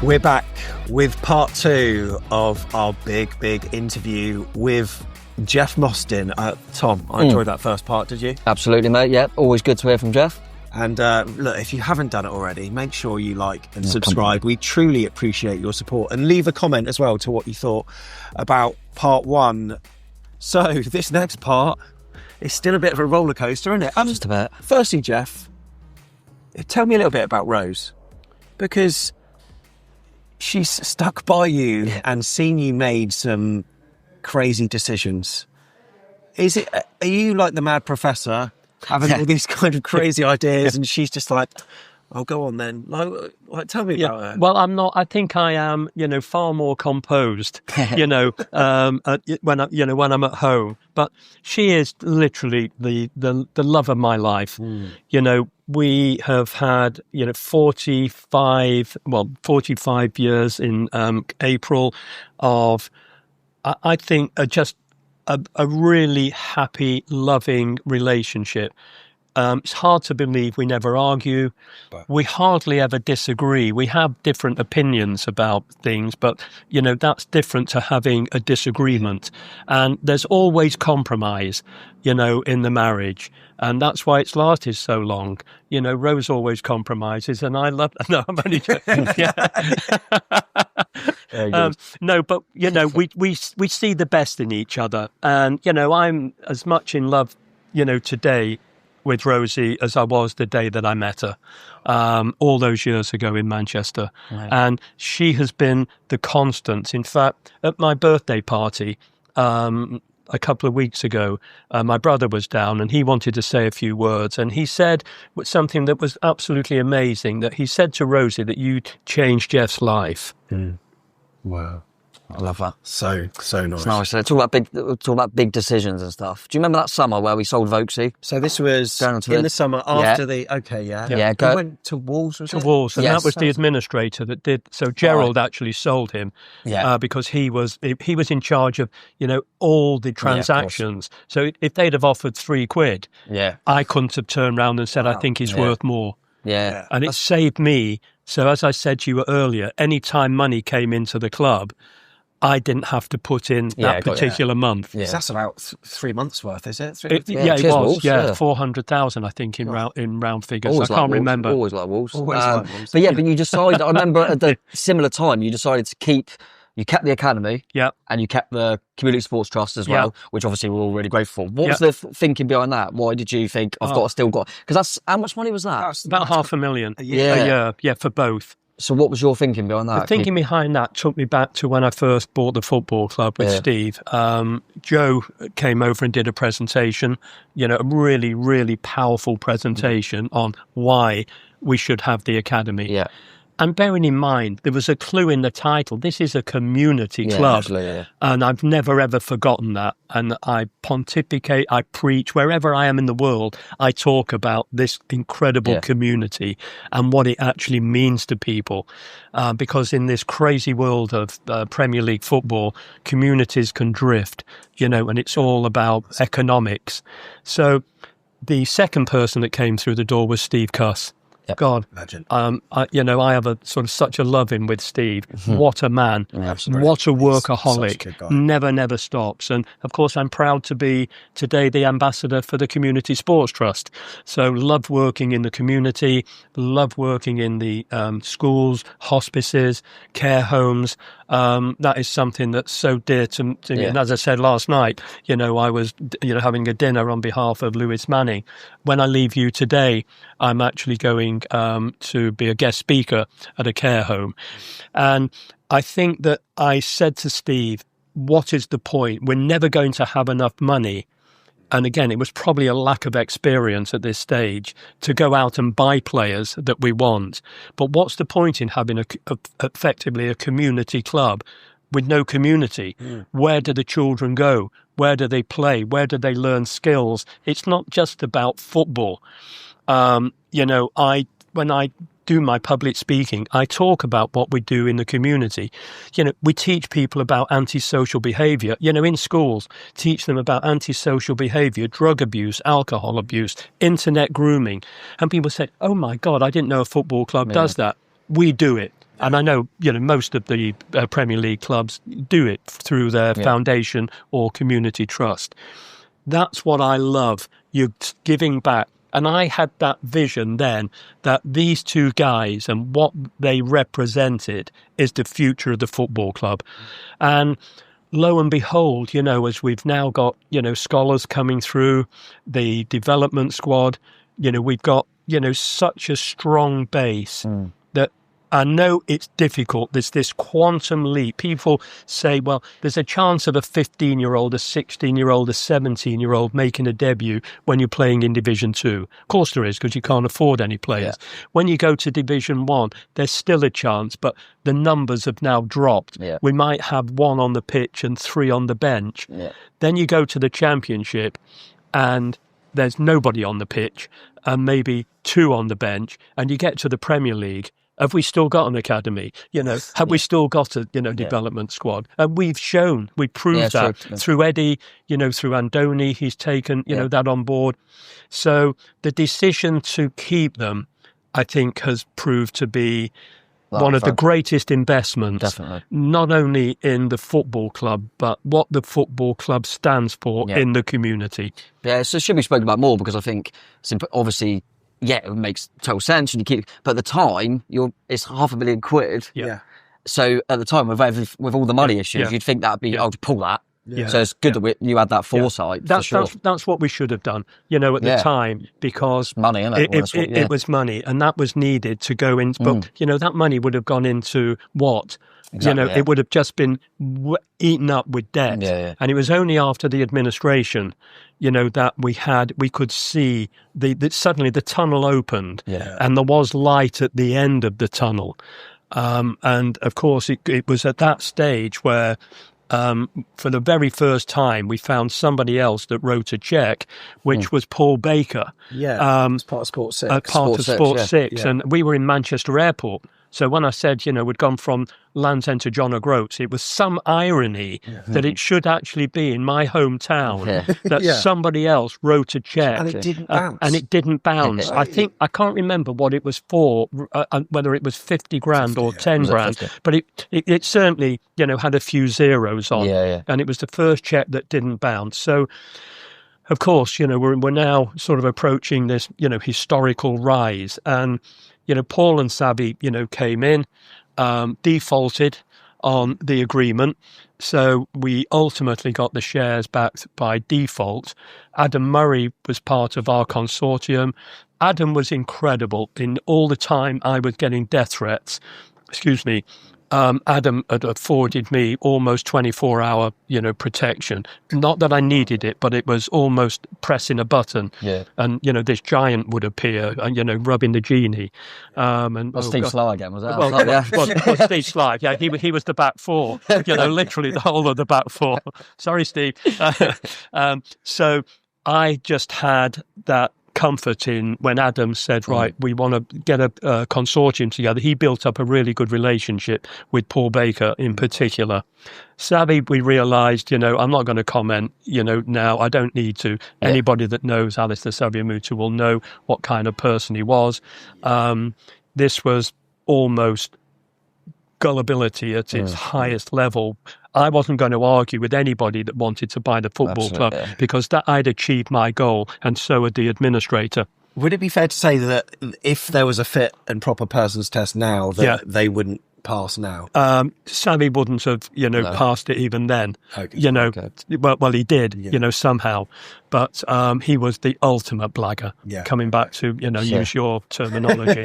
We're back with part 2 of our big interview with Jeff Mostyn. Tom, I enjoyed that first part, did you? Absolutely, mate. Yeah, always good to hear from Jeff. And look, if you haven't done it already, make sure you like and subscribe. We truly appreciate your support. And leave a comment as well to what you thought about part 1. So, this next part is still a bit of a roller coaster, isn't it? Just a bit. Firstly, Jeff, tell me a little bit about Rose. Because she's stuck by you and seen you made some crazy decisions. Are you like the mad professor having all these kind of crazy ideas and she's just like, oh, go on then. Like tell me about her. Well, I'm not. I think I am, far more composed, when I'm at home. But she is literally the love of my life. We have had, 45 years in April of, I think, just a really happy, loving relationship. It's hard to believe we never argue. We hardly ever disagree. We have different opinions about things, but, that's different to having a disagreement. And there's always compromise, in the marriage. And that's why it's lasted so long. Rose always compromises, and I love... No, I'm only joking. No, but, we see the best in each other. And, I'm as much in love, today with Rosie as I was the day that I met her, all those years ago in Manchester. Right. And she has been the constant. In fact, at my birthday party a couple of weeks ago, my brother was down and he wanted to say a few words. And he said something that was absolutely amazing, that he said to Rosie that you changed Jeff's life. Wow. I love that. So nice. It's nice. Talk about big decisions and stuff. Do you remember that summer where we sold Vokesy? So this was in the summer after we went to Wolves, was it? To Wolves, and that was the administrator that did. So Gerald actually sold him, because he was in charge of all the transactions. So if they'd have offered £3, I couldn't have turned around and said I think he's worth more. Yeah, and it saved me. So as I said to you earlier, any time money came into the club, I didn't have to put in that particular month. Yeah. So that's about 3 months worth, is it? It was. Wolves, 400,000, I think, in round figures. Always I can't remember. Always like Wolves. But you decided. I remember at the similar time, you decided to keep. You kept the academy, and you kept the Community Sports Trust as well, which obviously we're all really grateful for. What was the thinking behind that? Why did you think Because that's how much money was that? That's about $500,000 a year. Yeah, for both. So what was your thinking behind that? The thinking behind that took me back to when I first bought the football club with Steve. Joe came over and did a presentation, a really, really powerful presentation on why we should have the academy. Yeah. And bearing in mind, there was a clue in the title. This is a community club. And I've never, ever forgotten that. And I pontificate, I preach, wherever I am in the world, I talk about this incredible community and what it actually means to people. Because in this crazy world of Premier League football, communities can drift, and it's all about economics. So the second person that came through the door was Steve Cuss. God, legend. I have a sort of such a love-in with Steve. What a man! What a workaholic! Never stops. And of course, I'm proud to be today the ambassador for the Community Sports Trust. So, love working in the community, love working in the schools, hospices, care homes. That is something that's so dear to me. And as I said last night, I was having a dinner on behalf of Lewis Manning. When I leave you today, I'm actually going to be a guest speaker at a care home. And I think that I said to Steve, what is the point? We're never going to have enough money. And again, it was probably a lack of experience at this stage to go out and buy players that we want. But what's the point in having effectively a community club with no community? Where do the children go? Where do they play? Where do they learn skills? It's not just about football. When I do my public speaking, I talk about what we do in the community. We teach people about antisocial behaviour, in schools, teach them about antisocial behaviour, drug abuse, alcohol abuse, internet grooming. And people say, oh my God, I didn't know a football club does that. We do it. And I know, most of the Premier League clubs do it through their foundation or community trust. That's what I love. You're giving back. And I had that vision then that these two guys and what they represented is the future of the football club. And lo and behold, as we've now got, scholars coming through, the development squad, we've got, such a strong base that I know it's difficult. There's this quantum leap. People say, well, there's a chance of a 15-year-old, a 16-year-old, a 17-year-old making a debut when you're playing in Division 2. Of course there is, because you can't afford any players. Yeah. When you go to Division 1, there's still a chance, but the numbers have now dropped. Yeah. We might have 1 on the pitch and 3 on the bench. Yeah. Then you go to the Championship and there's nobody on the pitch and maybe 2 on the bench, and you get to the Premier League. Have we still got an academy? Have we still got a development squad? And we've proved that through Eddie, through Andoni, he's taken that on board. So the decision to keep them, I think, has proved to be one of the greatest investments, not only in the football club, but what the football club stands for in the community. Yeah, so it should be spoken about more, because I think obviously, it makes total sense, and but at the time, it's £500,000. Yeah. So at the time, with all the money issues, you'd think that'd be to pull that. Yeah. So it's good that you had that foresight. That's what we should have done, at the time, because money, it was money, and that was needed to go in. But that money would have gone into what? Exactly, it would have just been eaten up with debt. Yeah. And it was only after the administration, that we could see that suddenly the tunnel opened, and there was light at the end of the tunnel. And of course, it was at that stage where, for the very first time, we found somebody else that wrote a cheque, which was Paul Baker. Yeah, it's part of Sport 6. Part of Sport 6. And we were in Manchester Airport. So when I said, we'd gone from Land's End to John O'Groats, it was some irony that it should actually be in my hometown that somebody else wrote a cheque. And it didn't bounce. I can't remember what it was for, whether it was 50 grand or 10 grand, but it certainly, had a few zeros on. And it was the first cheque that didn't bounce. So, of course, we're now sort of approaching this, historical rise. And Paul and Savvy, came in, defaulted on the agreement. So we ultimately got the shares back by default. Adam Murray was part of our consortium. Adam was incredible. In all the time I was getting death threats, Adam had afforded me almost 24-hour, protection. Not that I needed it, but it was almost pressing a button. Yeah. And, this giant would appear, and, rubbing the genie. Steve Sly again, was that? Well, Steve Sly, he was the back four, literally the whole of the back four. Sorry, Steve. So I just had that comfort in when Adam said, right, we want to get a consortium together. He built up a really good relationship with Paul Baker in particular. Savvy, we realised, I'm not going to comment, now. I don't need to. Yeah. Anybody that knows Alistair Saviomutu will know what kind of person he was. This was almost gullibility at its highest level. I wasn't going to argue with anybody that wanted to buy the football club because that I'd achieved my goal, and so had the administrator. Would it be fair to say that if there was a fit and proper persons test now, that they wouldn't pass now? Sammy wouldn't have, passed it even then. Okay. Well, he did, somehow. But he was the ultimate blagger, coming back to, use your terminology.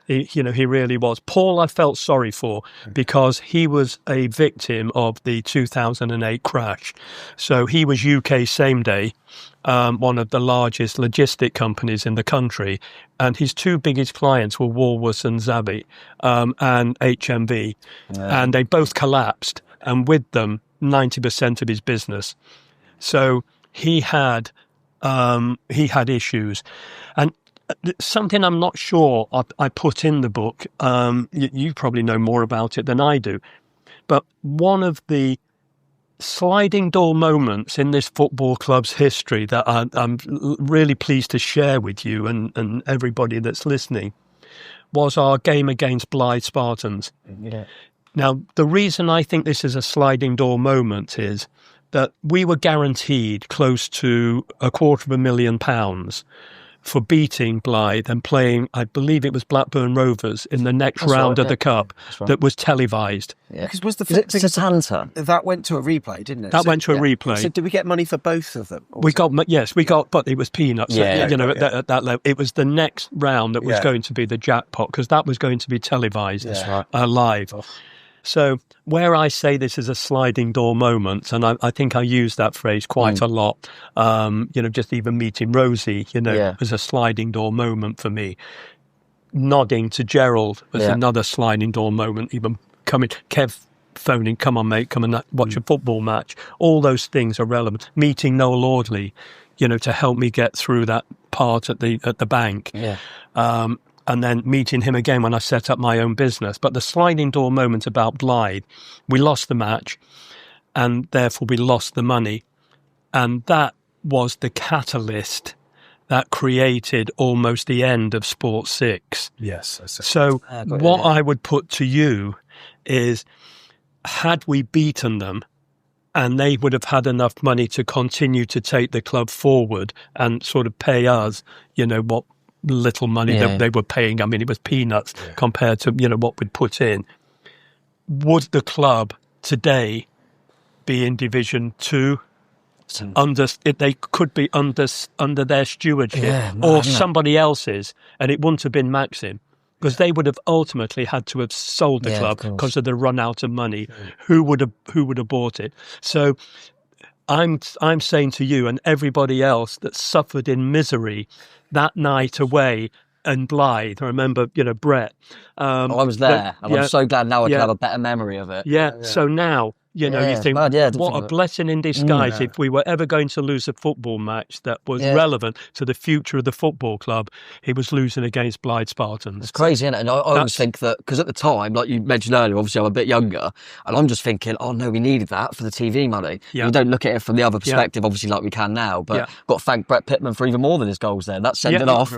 He really was. Paul, I felt sorry for because he was a victim of the 2008 crash. So he was UK same day, one of the largest logistic companies in the country. And his two biggest clients were Woolworths and Zabi, and HMV. Yeah. And they both collapsed, and with them, 90% of his business. So he had issues. And something I'm not sure I put in the book, you probably know more about it than I do, but one of the sliding door moments in this football club's history that I'm really pleased to share with you and everybody that's listening was our game against Blyth Spartans. Yeah. Now, the reason I think this is a sliding door moment is that we were guaranteed close to £250,000 for beating Blyth and playing, I believe it was Blackburn Rovers in the next round of the Cup that was televised. Yeah. Because was the Satanta? That went to a replay, didn't it? That went to a replay. So did we get money for both of them? We got, but it was peanuts. Yeah, at that level. It was the next round that was going to be the jackpot, because that was going to be televised live. Oh. So where I say this is a sliding door moment, and I think I use that phrase quite a lot, just even meeting Rosie, was a sliding door moment for me. Nodding to Gerald was another sliding door moment, even coming, Kev phoning, come on mate, come and watch a football match. All those things are relevant. Meeting Noel Audley, to help me get through that part at the bank. Yeah. And then meeting him again when I set up my own business. But the sliding door moment about Blyth, we lost the match, and therefore we lost the money. And that was the catalyst that created almost the end of Sport 6. Yes. So what I would put to you is, had we beaten them, and they would have had enough money to continue to take the club forward and sort of pay us, what little money that they were paying. I mean, it was peanuts compared to, what we'd put in. Would the club today be in Division 2? They could be under their stewardship or somebody else's, and it wouldn't have been Maxim, because they would have ultimately had to have sold the club because of the run out of money. Who would have bought it? So I'm saying to you and everybody else that suffered in misery that night away in Blyth, I remember, Brett. I was there, and I'm so glad now I can have a better memory of it. Yeah. So now, you think, what a blessing in disguise if we were ever going to lose a football match that was relevant to the future of the football club. He was losing against Blyth Spartans. It's crazy, isn't it? And I always think that, because at the time, like you mentioned earlier, obviously I'm a bit younger, and I'm just thinking, oh no, we needed that for the TV money. Yeah. You don't look at it from the other perspective, obviously, like we can now, but got to thank Brett Pittman for even more than his goals there. That sent it off.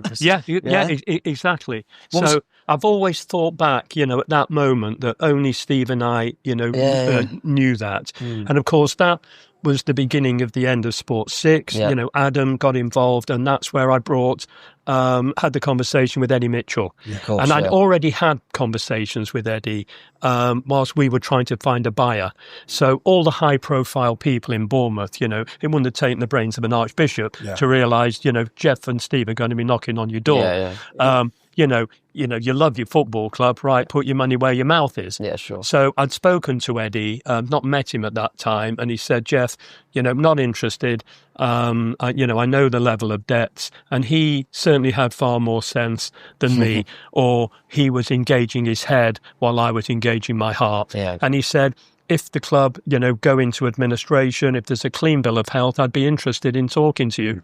Exactly. So I've always thought back, at that moment, that only Steve and I, knew that. And of course, that was the beginning of the end of Sport 6. Adam got involved, and that's where I had the conversation with Eddie Mitchell. And I'd already had conversations with Eddie whilst we were trying to find a buyer. So all the high-profile people in Bournemouth, it wouldn't have taken the brains of an archbishop to realise, Jeff and Steve are going to be knocking on your door. You love your football club, right? Put your money where your mouth is. Yeah, sure. So I'd spoken to Eddie, not met him at that time, and he said, Jeff, not interested. I know the level of debts, and he certainly had far more sense than me, or he was engaging his head while I was engaging my heart. Yeah. And he said, if the club, go into administration, if there's a clean bill of health, I'd be interested in talking to you.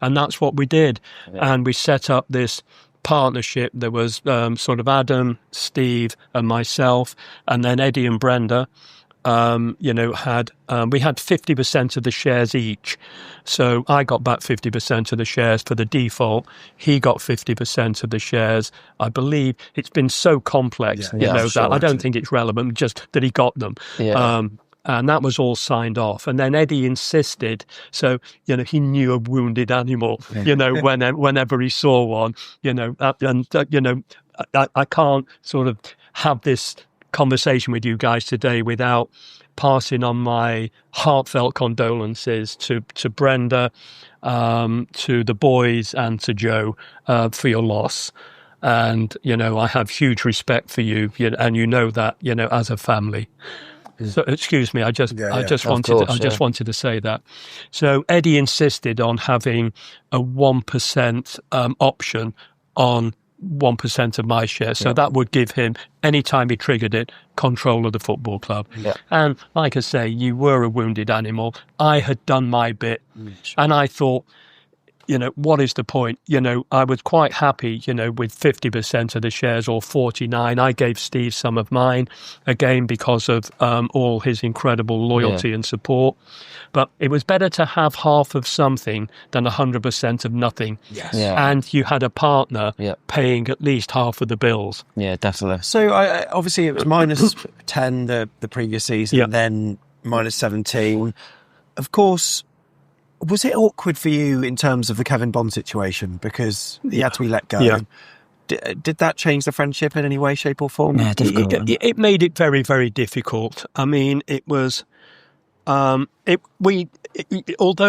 And that's what we did. Yeah. And we set up this partnership. There was sort of Adam, Steve, and myself, and then Eddie and Brenda. We had 50% of the shares each. So I got back 50% of the shares for the default. He got 50% of the shares. I believe it's been so complex, that I don't think it's relevant, just that he got them. Yeah. And that was all signed off. And then Eddie insisted, so, he knew a wounded animal, whenever he saw one, I can't sort of have this conversation with you guys today without passing on my heartfelt condolences to Brenda, to the boys, and to Joe for your loss. And, I have huge respect for you, and that, as a family. So, excuse me, I just wanted to say that. So Eddie insisted on having a 1% option on 1% of my shares. So that would give him, anytime he triggered it, control of the football club. Yeah. And like I say, you were a wounded animal. I had done my bit. And I thought, what is the point? I was quite happy, with 50% of the shares or 49. I gave Steve some of mine, again, because of all his incredible loyalty and support. But it was better to have half of something than 100% of nothing. Yes. Yeah. And you had a partner paying at least half of the bills. Yeah, definitely. So obviously it was minus 10 the previous season, and then minus 17. Of course, was it awkward for you in terms of the Kevin Bond situation because he had to be let go? Yeah. Did that change the friendship in any way, shape or form? Yeah, difficult. It made it very, very difficult. I mean, it was... although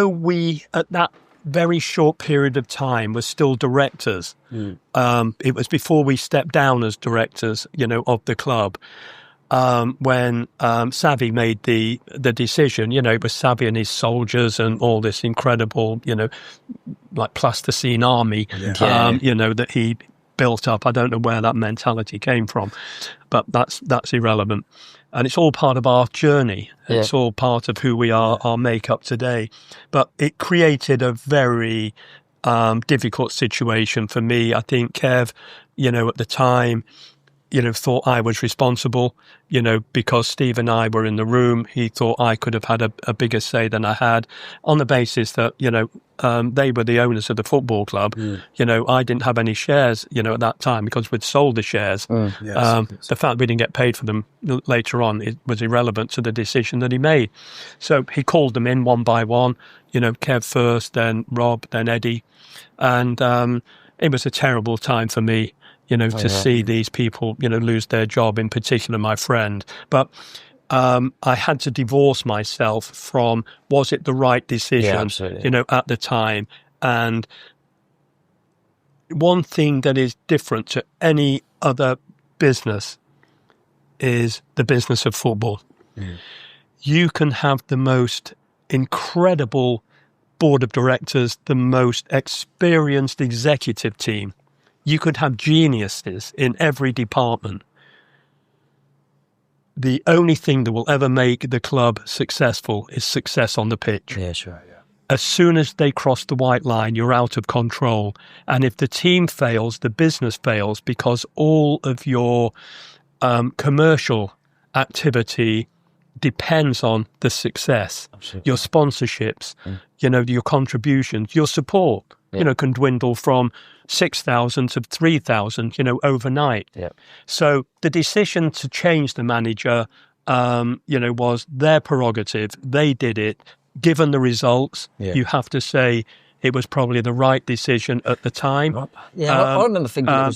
we at that very short period of time were still directors, it was before we stepped down as directors, of the club. When Savvy made the decision, it was Savvy and his soldiers and all this incredible, like plasticine army, that he built up. I don't know where that mentality came from, but that's irrelevant. And it's all part of our journey. It's all part of who we are, our makeup today. But it created a very difficult situation for me. I think Kev, at the time, thought I was responsible, because Steve and I were in the room. He thought I could have had a bigger say than I had, on the basis that, they were the owners of the football club. I didn't have any shares, at that time because we'd sold the shares. The fact we didn't get paid for them later on, it was irrelevant to the decision that he made. So he called them in one by one, Kev first, then Rob, then Eddie. And it was a terrible time for me, to see these people, lose their job, in particular my friend. But I had to divorce myself from, was it the right decision, at the time? And one thing that is different to any other business is the business of football. You can have the most incredible board of directors, the most experienced executive team. You could have geniuses in every department. The only thing that will ever make the club successful is success on the pitch. Yeah, sure, yeah. As soon as they cross the white line, you're out of control. And if the team fails, the business fails, because all of your commercial activity depends on the success. Absolutely. Your sponsorships, your contributions, your support, can dwindle from 6,000 to 3,000, overnight. So the decision to change the manager, was their prerogative. They did it. Given the results, you have to say it was probably the right decision at the time. I remember thinking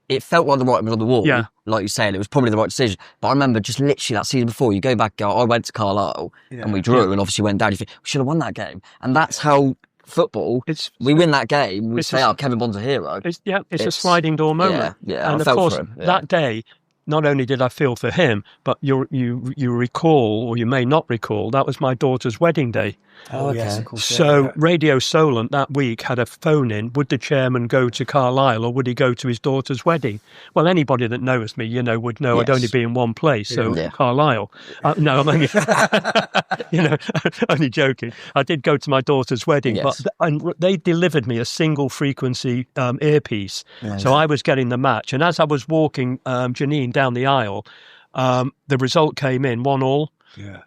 it felt like the writing was on the wall. Like you said, it was probably the right decision. But I remember just literally that season before, you go back, I went to Carlisle and we drew and obviously went down. You think, we should have won that game. And that's how football, we win that game, we say, Kevin Bond's a hero. It's a sliding door moment. And of course, that day, not only did I feel for him, but you recall, or you may not recall, that was my daughter's wedding day. Oh, yes, of course. So Radio Solent that week had a phone in. Would the chairman go to Carlisle or would he go to his daughter's wedding? Well, anybody that knows me, would know I'd only be in one place. So Carlisle. No, I'm only, only joking. I did go to my daughter's wedding, but they delivered me a single frequency earpiece. So I was getting the match. And as I was walking Janine down the aisle, the result came in 1-1.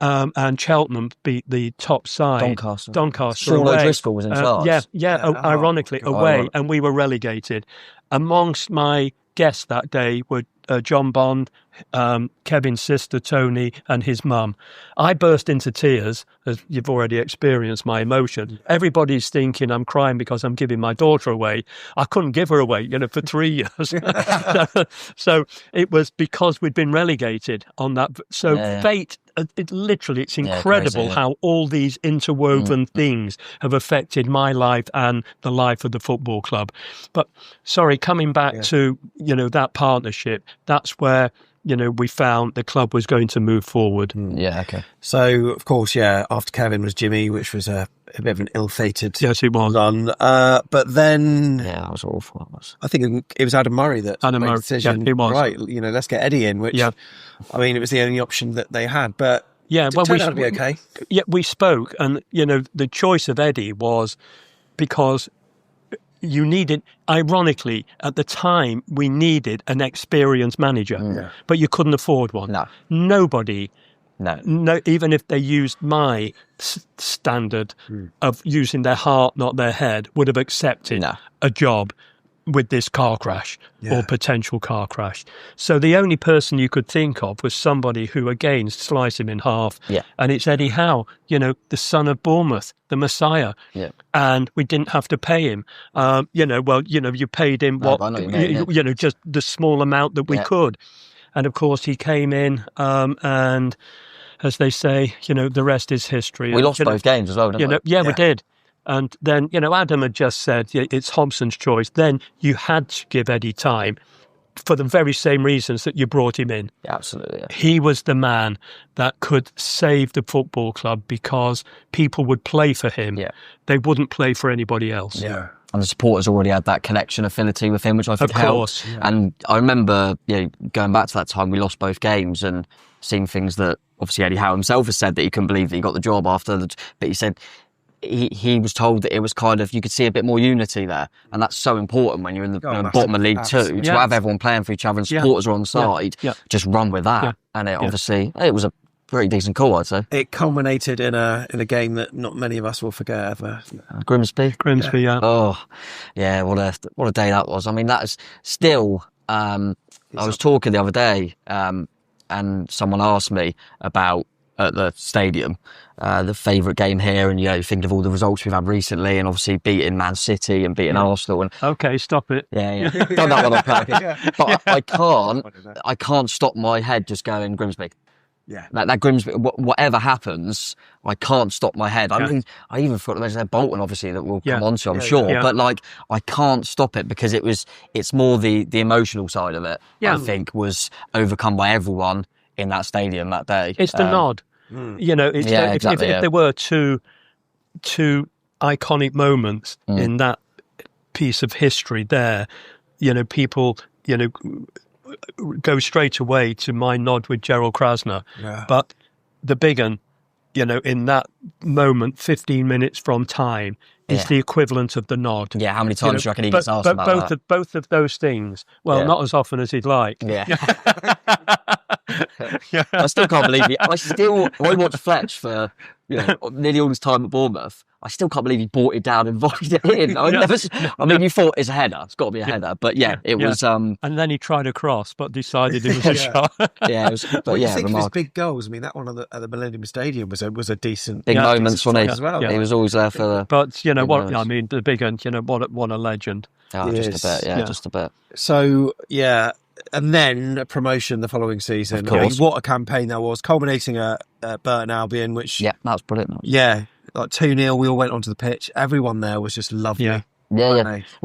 And Cheltenham beat the top side, Doncaster Sean away. O'Driscoll was in charge. Ironically, away, and we were relegated. Amongst my guests that day were John Bond, Kevin's sister Tony, and his mum. I burst into tears, as you've already experienced my emotion. Everybody's thinking I'm crying because I'm giving my daughter away. I couldn't give her away, for 3 years. So it was because we'd been relegated on that. So fate, it's incredible how all these interwoven things have affected my life and the life of the football club. But sorry, coming back to, that partnership, that's where, we found the club was going to move forward. So, of course, after Kevin was Jimmy, which was a bit of an ill-fated run. But then... that was awful. I think it was Adam Murray that made the decision. It was. Right, let's get Eddie in, which, I mean, it was the only option that they had. But it turned out to be okay. Yeah, we spoke, and, the choice of Eddie was because you needed, ironically, at the time, we needed an experienced manager, but you couldn't afford one. No. Nobody, no, even if they used my standard of using their heart, not their head, would have accepted a job with this car crash or potential car crash. So the only person you could think of was somebody who, again, slice him in half. And it's Eddie Howe, the son of Bournemouth, the Messiah. And we didn't have to pay him. You paid him just the small amount that we could. And of course, he came in and, as they say, the rest is history. We lost both games as well, didn't we? We did. And then, Adam had just said it's Hobson's choice. Then you had to give Eddie time for the very same reasons that you brought him in. Yeah, absolutely. Yeah. He was the man that could save the football club because people would play for him. Yeah. They wouldn't play for anybody else. Yeah. And the supporters already had that connection, affinity with him, which I think helped. Yeah. And I remember, going back to that time, we lost both games and seeing things that obviously Eddie Howe himself has said that he couldn't believe that he got the job after. But he said he was told that it was kind of, you could see a bit more unity there. And that's so important when you're in the bottom of League Two, to have everyone playing for each other and supporters are on side. Just run with that. And it obviously, it was a pretty decent call, I'd say. It culminated in a game that not many of us will forget ever. Grimsby. Oh, yeah, what a day that was. I mean, that is still, I was talking the other day, and someone asked me about, at the stadium, the favourite game here, and thinking of all the results we've had recently, and obviously beating Man City and beating Arsenal. And okay, stop it. Yeah. Done that one on purpose. But I can't stop my head just going Grimsby. Yeah, that Grimsby. Whatever happens, I can't stop my head. I mean, I even forgot to mention Bolton, obviously, that we'll come on to, I'm sure. Yeah. But I can't stop it because it's more the emotional side of it. I think was overcome by everyone in that stadium that day. It's the nod. If there were two iconic moments in that piece of history there, people, go straight away to my nod with Gerald Krasner. Yeah. But the big one, in that moment, 15 minutes from time, is the equivalent of the nod. Yeah, how many times do you reckon he gets asked about that? Both of those things, not as often as he'd like. Yeah. I still can't believe it. I watched Fletch for nearly all his time at Bournemouth. I still can't believe he brought it down and volleyed it in. You thought it's a header. It's got to be a header. But it was... and then he tried a cross, but decided it was a shot. It was... But you think of his big goals. I mean, that one at the Millennium Stadium was a decent... Big moments, wasn't he? As well. He was always there for the... But, what? I mean, the big one, what a legend. Oh, just a bit, just a bit. So, and then a promotion the following season. What a campaign that was, culminating at Burton Albion, which... Yeah, that was brilliant. Yeah, 2-0, we all went onto the pitch. Everyone there was just lovely. Yeah. We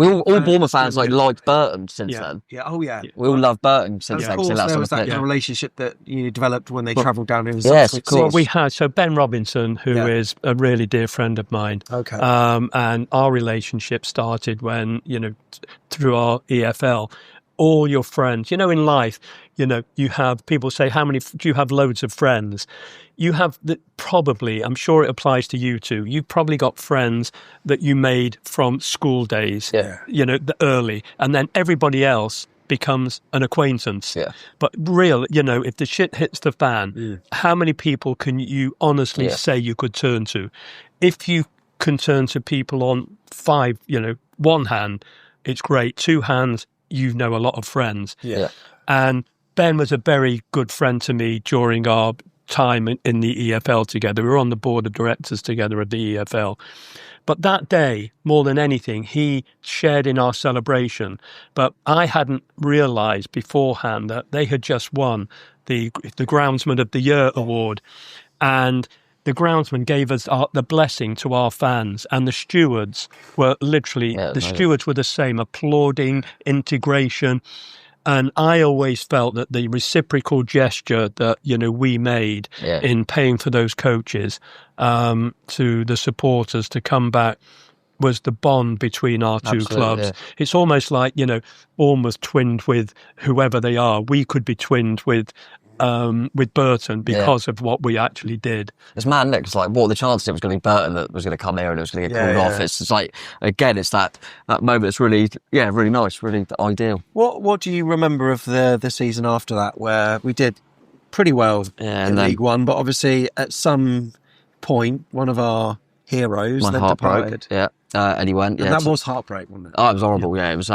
all Bournemouth fans liked Burton since then. Yeah, We all love Burton since then. Of course, there was that relationship that developed when they travelled down in. Yes, of course. Well, we had Ben Robinson, who is a really dear friend of mine. Okay. And our relationship started when through our EFL. All your friends, in life, you have people say, how many do you have? Loads of friends. You have probably, I'm sure it applies to you too. You've probably got friends that you made from school days, the early, and then everybody else becomes an acquaintance. Yeah. But if the shit hits the fan, how many people can you honestly say you could turn to? If you can turn to people on 5, one hand, it's great. 2 hands, a lot of friends. Yeah. And Ben was a very good friend to me during our time in the EFL together. We were on the board of directors together of the EFL. But that day, more than anything, he shared in our celebration. But I hadn't realised beforehand that they had just won the Groundsman of the Year award. And the groundsman gave us the blessing to our fans, and the stewards were literally, stewards were the same, applauding, integration. And I always felt that the reciprocal gesture that, we made in paying for those coaches to the supporters to come back was the bond between our two clubs. Yeah. It's almost like, almost twinned with whoever they are. We could be twinned with with Burton because of what we actually did. It's mad, isn't it? It's like, what are the chances it was going to be Burton that was going to come here and it was going to get called off? It's like, again, it's that moment. It's really, really nice, really ideal. What do you remember of the season after that, where we did pretty well in League One, but obviously at some point one of our heroes then departed. Eddie went. And that was heartbreak, wasn't it? Oh, it was horrible. Yeah, it was.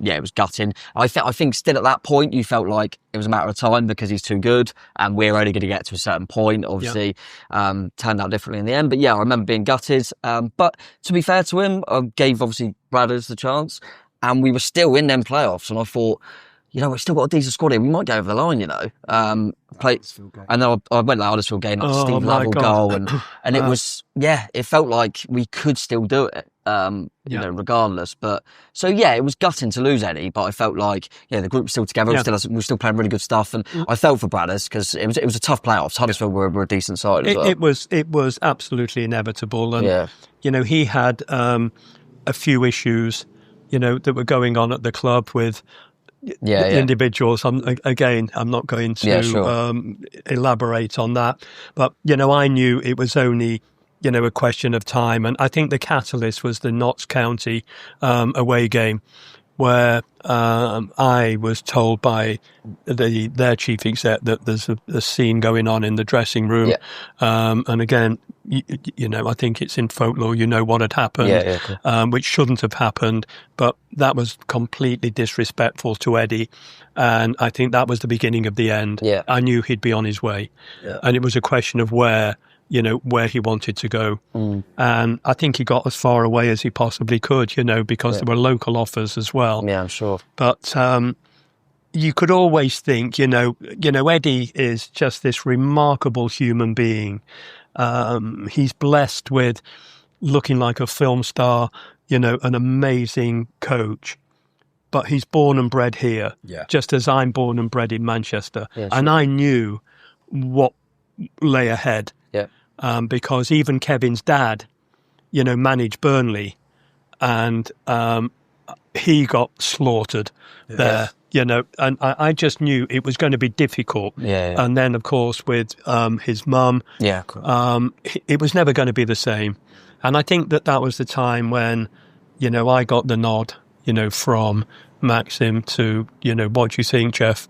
It was gutting. I think still at that point you felt like it was a matter of time because he's too good and we're only going to get to a certain point. Obviously, turned out differently in the end. But yeah, I remember being gutted. But to be fair to him, I gave obviously Bradders the chance and we were still in them playoffs. And I thought, we've still got a decent squad here. We might go over the line, And then I went to the Huddersfield game, Steve Lovell goal. And it was, it felt like we could still do it. Regardless. But so it was gutting to lose Eddie, but I felt like the group was still together. We were still playing really good stuff, and I felt for Bradders because it was a tough playoffs. Huddersfield were a decent side as well. It was absolutely inevitable, and he had a few issues that were going on at the club with individuals. I'm not going to elaborate on that, but I knew it was only a question of time. And I think the catalyst was the Notts County away game, where I was told by their chief exec that there's a scene going on in the dressing room. And again, I think it's in folklore, what had happened, which shouldn't have happened. But that was completely disrespectful to Eddie. And I think that was the beginning of the end. I knew he'd be on his way. And it was a question of where he wanted to go. And I think he got as far away as he possibly could, because there were local offers as well. Yeah, I'm sure. But you could always think, Eddie is just this remarkable human being. He's blessed with looking like a film star, an amazing coach. But he's born and bred here, just as I'm born and bred in Manchester. Yeah, sure. And I knew what lay ahead. Because even Kevin's dad, managed Burnley, and he got slaughtered there, and I just knew it was going to be difficult. And then, of course, with his mum, it was never going to be the same. And I think that was the time when, I got the nod, from Maxim to, what do you think, Jeff?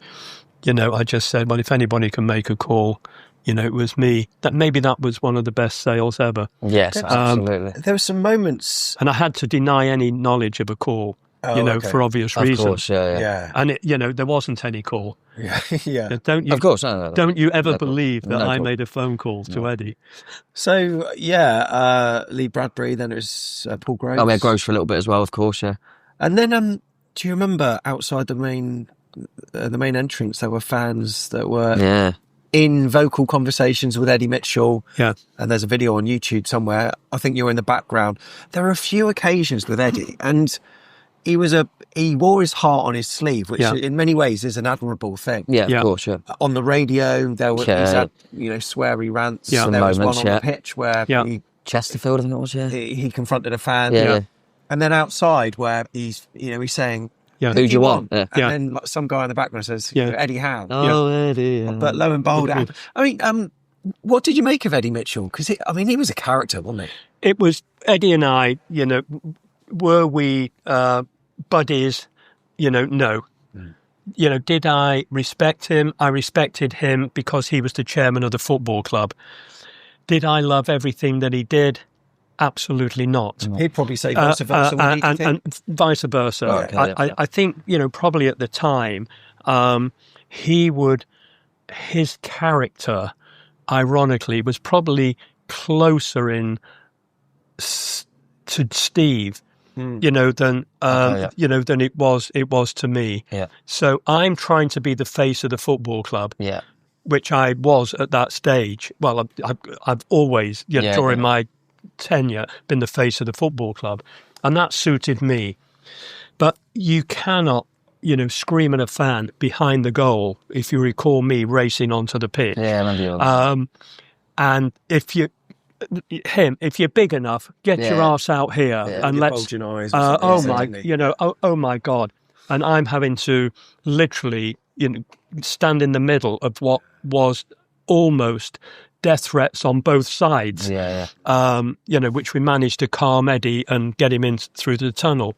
I just said, well, if anybody can make a call, it was me. That was one of the best sales ever. Yes, absolutely. There were some moments, and I had to deny any knowledge of a call, for obvious reasons. Of course, yeah. And there wasn't any call. Don't you? Of course, no. Don't you ever believe that I made a phone call to Eddie? So Lee Bradbury. Then it was Paul Groves. Oh, we had Groves for a little bit as well, of course, yeah. And then, do you remember outside the main entrance there were fans that were in vocal conversations with Eddie Mitchell. And there's a video on YouTube somewhere. I think you were in the background. There were a few occasions with Eddie, and he wore his heart on his sleeve, which in many ways is an admirable thing. Of course, On the radio, there were he's had sweary rants. There was one on the pitch where Chesterfield, I think it was. He confronted a fan. And then outside where he's saying, who do you want? And then some guy in the background says, Eddie Howe. Oh, Eddie. But lo and behold, I mean, what did you make of Eddie Mitchell? Because he was a character, wasn't he? It was Eddie and I. Were we buddies? No. Did I respect him? I respected him because he was the chairman of the football club. Did I love everything that he did? Absolutely not. He'd probably say vice versa. And vice versa. Oh, okay. I think, probably at the time, his character, ironically, was probably closer to Steve, than it was to me. So I'm trying to be the face of the football club. Which I was at that stage. Well, I've always, during my tenure, been the face of the football club, and that suited me. But you cannot, scream at a fan behind the goal. If you recall me racing onto the pitch, I remember you. And if you're big enough, get your ass out here and let's. Eyes oh my God! And I'm having to literally stand in the middle of what was almost death threats on both sides, which we managed to calm Eddie and get him in through the tunnel.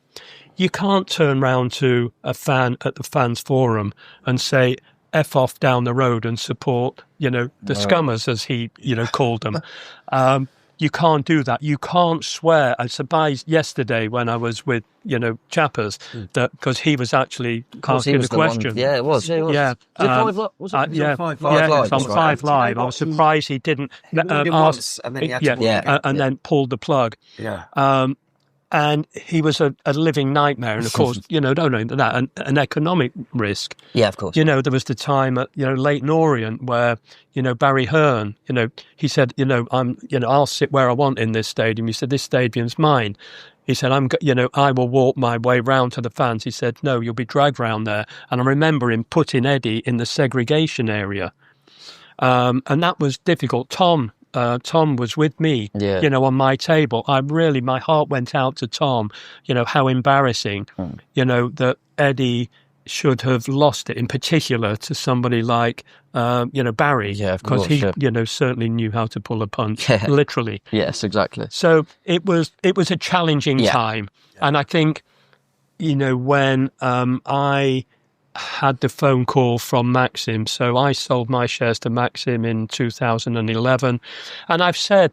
You can't turn round to a fan at the fans forum and say, F off down the road and support, the scummers, as he, called them. You can't do that. You can't swear. I surprised yesterday when I was with, Chappers, that because he was actually asking the question. Yeah, it was. Yeah. Was it Five Live? On Five Live. I was surprised he didn't ask, and then he had to and then pulled the plug. Yeah. And he was a living nightmare. And of course, not only that, an economic risk. Yeah, of course. There was the time at, Leighton Orient where, Barry Hearn, he said, I'll sit where I want in this stadium. He said, this stadium's mine. He said, I will walk my way round to the fans. He said, no, you'll be dragged round there. And I remember him putting Eddie in the segregation area. And that was difficult. Tom was with me, on my table. My heart went out to Tom, how embarrassing, that Eddie should have lost it, in particular to somebody like, Barry. Yeah, because he, certainly knew how to pull a punch, literally. Yes, exactly. So it was a challenging time. Yeah. And I think, when I had the phone call from Maxim. So I sold my shares to Maxim in 2011. And I've said,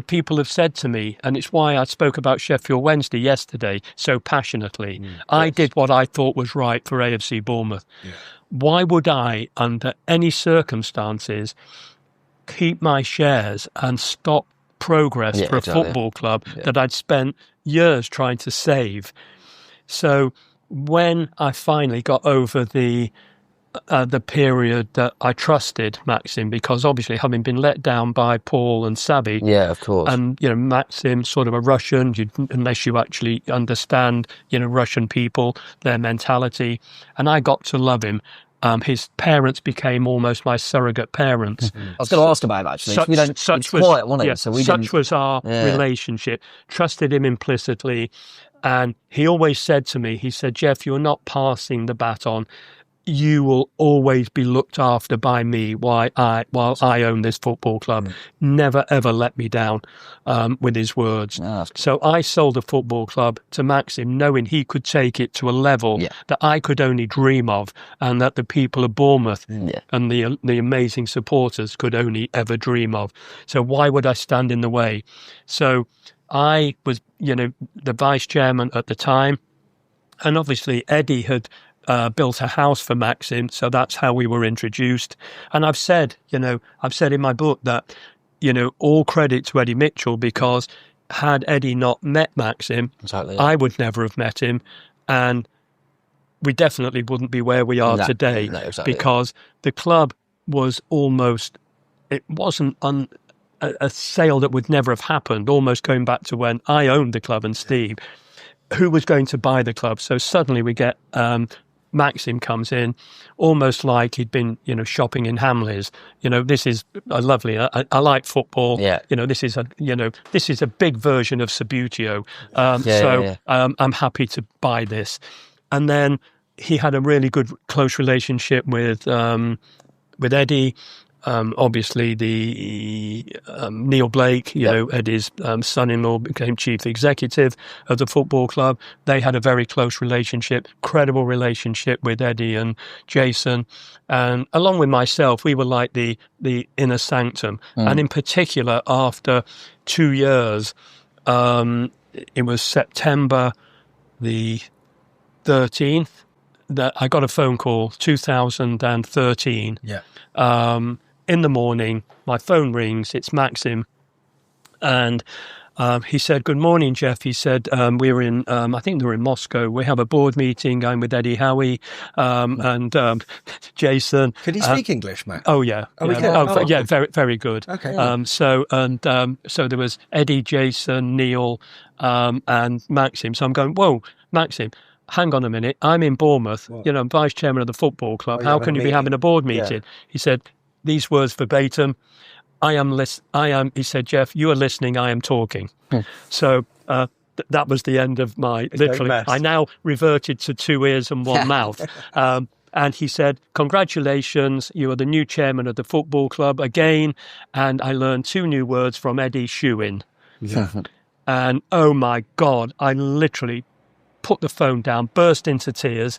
people have said to me, and it's why I spoke about Sheffield Wednesday yesterday so passionately. I did what I thought was right for AFC Bournemouth. Yeah. Why would I, under any circumstances, keep my shares and stop progress for a football club that I'd spent years trying to save? So when I finally got over the period that I trusted Maxim, because obviously having been let down by Paul and Sabi, of course, and Maxim, sort of a Russian, unless you actually understand Russian people, their mentality, and I got to love him. His parents became almost my surrogate parents. I was going to ask about that, actually. Such was our relationship. Trusted him implicitly. And he always said to me, he said, Jeff, you're not passing the baton. You will always be looked after by me while I own this football club. Never, ever let me down, with his words. So I sold the football club to Maxim, knowing he could take it to a level that I could only dream of, and that the people of Bournemouth and the amazing supporters could only ever dream of. So why would I stand in the way? So I was, the vice chairman at the time, and obviously Eddie had built a house for Maxim, so that's how we were introduced. And I've said in my book that, all credit to Eddie Mitchell, because had Eddie not met Maxim, I would never have met him, and we definitely wouldn't be where we are today, because the club was almost, it wasn't a sale that would never have happened, almost going back to when I owned the club and Steve, who was going to buy the club. So suddenly we get Maxim comes in, almost like he'd been, shopping in Hamleys. This is lovely. I like football. This is a big version of Sabutio. I'm happy to buy this. And then he had a really good, close relationship with Eddie. Obviously, the Neil Blake, Eddie's son-in-law, became chief executive of the football club. They had a very close relationship, credible relationship with Eddie and Jason. And along with myself, we were like the inner sanctum. And in particular, after 2 years, it was September the 13th, that I got a phone call, 2013. In the morning, my phone rings, it's Maxim, and he said, good morning, Jeff. He said, we were in, I think they were in Moscow. We have a board meeting. I'm with Eddie Howe and Jason. Could he speak English, Max? Oh, yeah. Very, very good. Okay. So there was Eddie, Jason, Neil, and Maxim. So I'm going, whoa, Maxim, hang on a minute. I'm in Bournemouth. I'm vice chairman of the football club. How can you be having a board meeting? Yeah. He said, these words verbatim, he said, Jeff, you are listening, I am talking. So that was the end of my, literally, I now reverted to 2 ears and 1 mouth. And he said, congratulations, you are the new chairman of the football club again. And I learned 2 new words from Eddie Howe. Yeah. And oh my God, I literally put the phone down, burst into tears.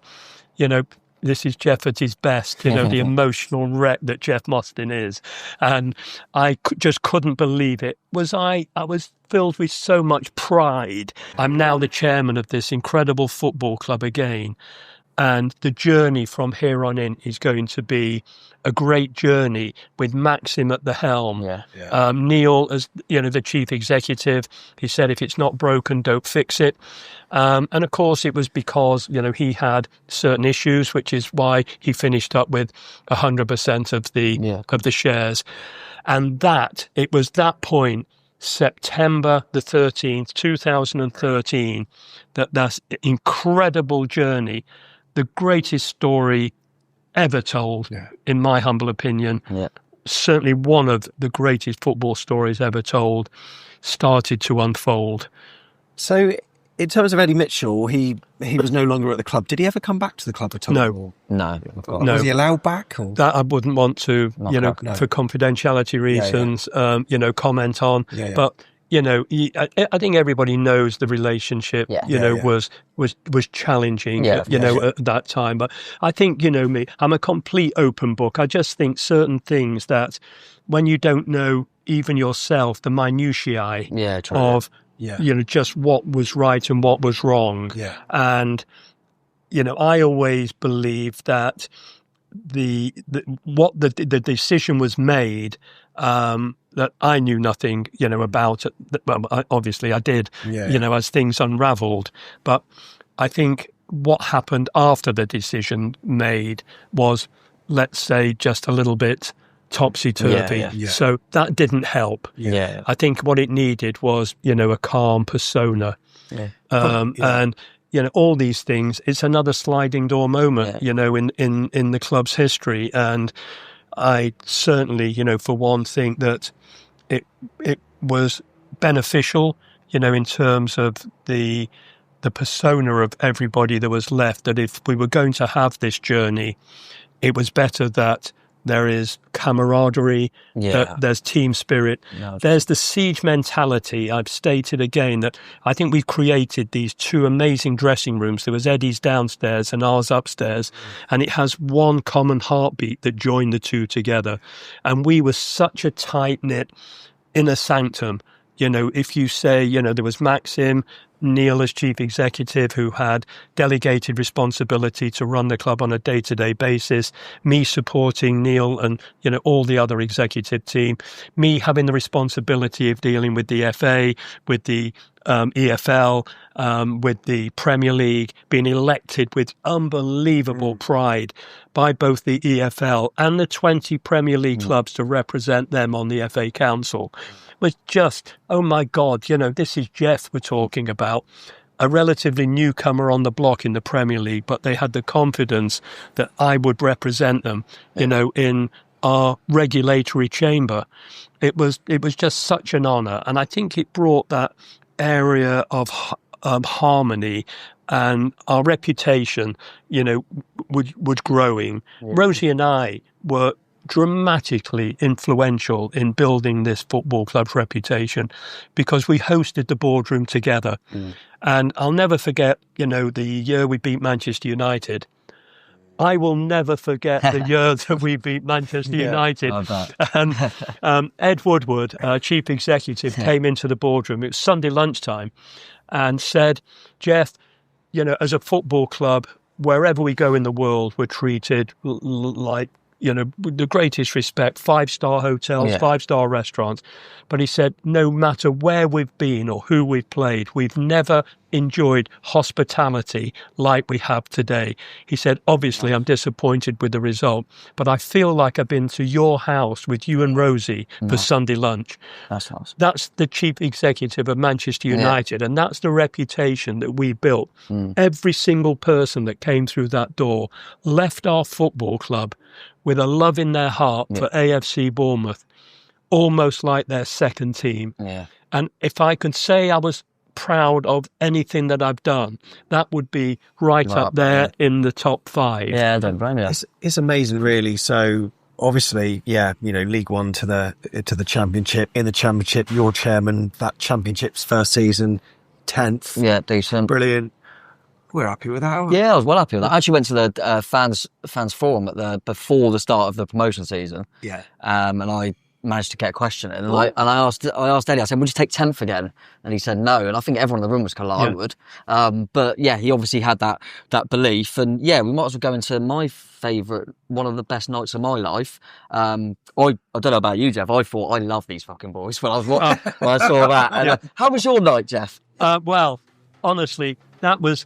This is Jeff at his best, the emotional wreck that Jeff Mostyn is. And I just couldn't believe it. I was filled with so much pride. I'm now the chairman of this incredible football club again. And the journey from here on in is going to be a great journey with Maxim at the helm. Yeah. Neil as the chief executive. He said, if it's not broken, don't fix it. And of course, it was because he had certain issues, which is why he finished up with 100% of the shares. And it was that point, September the 13th, 2013, that incredible journey. The greatest story ever told, in my humble opinion. Yeah. Certainly one of the greatest football stories ever told, started to unfold. So, in terms of Eddie Mitchell, he was no longer at the club. Did he ever come back to the club at all? No. Was he allowed back? Or? That I wouldn't want to, for confidentiality reasons, comment on. Yeah. But I think everybody knows the relationship, was challenging, at that time. But I think, me, I'm a complete open book. I just think certain things that when you don't know even yourself, the minutiae of, just what was right and what was wrong. Yeah. And, I always believe that the decision was made, that I knew nothing, about it. Well, obviously I did, as things unravelled. But I think what happened after the decision made was, let's say, just a little bit topsy-turvy. Yeah. So that didn't help. Yeah. I think what it needed was, a calm persona. Yeah. And, all these things, it's another sliding door moment, in the club's history. And I certainly, for one, think that it was beneficial, in terms of the persona of everybody that was left, that if we were going to have this journey, it was better that there is camaraderie, that there's team spirit, there's the siege mentality. I've stated again that I think we've created these 2 amazing dressing rooms. There was Eddie's downstairs and ours upstairs, and it has one common heartbeat that joined the 2 together. And we were such a tight-knit inner sanctum. If you say, there was Maxim, Neil as chief executive, who had delegated responsibility to run the club on a day-to-day basis, me supporting Neil and, all the other executive team, me having the responsibility of dealing with the FA, with the EFL, with the Premier League, being elected with unbelievable pride by both the EFL and the 20 Premier League clubs to represent them on the FA Council. Was just, oh my God, this is Jeff we're talking about, a relatively newcomer on the block in the Premier League, but they had the confidence that I would represent them, in our regulatory chamber. It was just such an honour, and I think it brought that area of harmony, and our reputation, was growing. Rosie and I were dramatically influential in building this football club's reputation because we hosted the boardroom together. And I'll never forget, the year we beat Manchester United. I will never forget the year that we beat Manchester United. And Ed Woodward, chief executive, came into the boardroom. It was Sunday lunchtime and said, Jeff, as a football club, wherever we go in the world, we're treated like, with the greatest respect, 5-star hotels, 5-star restaurants. But he said, no matter where we've been or who we've played, we've never enjoyed hospitality like we have today. He said, obviously, I'm disappointed with the result, but I feel like I've been to your house with you and Rosie for Sunday lunch. That's awesome. That's the chief executive of Manchester United, and that's the reputation that we built. Every single person that came through that door left our football club with a love in their heart for AFC Bournemouth, almost like their second team. Yeah. And if I could say I was proud of anything that I've done, that would be right up there in the top 5. Yeah, don't blame you. It's amazing, really. So obviously, League One to the Championship. In the Championship, you're chairman. That Championship's first season, 10th. Yeah, decent. Brilliant. We're happy with that. Yeah, I was well happy with that. I actually went to the fans forum before the start of the promotion season. Yeah. And I managed to get a question in. And I asked Eddie, I said, would you take 10th again? And he said no. And I think everyone in the room was kind of like, I would. But yeah, he obviously had that belief. And yeah, we might as well go into my favourite, one of the best nights of my life. I don't know about you, Jeff. I thought, I love these fucking boys when I saw that. And, how was your night, Jeff? Well, honestly, that was...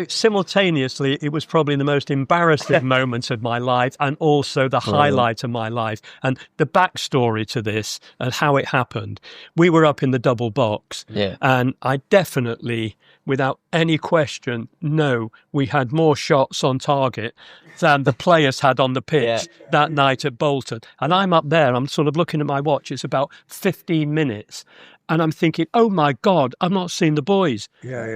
simultaneously, it was probably the most embarrassing moment of my life and also the highlight of my life. And the backstory to this and how it happened, we were up in the double box, and I definitely, without any question, know we had more shots on target than the players had on the pitch that night at Bolton. And I'm up there, I'm sort of looking at my watch, it's about 15 minutes. And I'm thinking, oh my God, I'm not seeing the boys.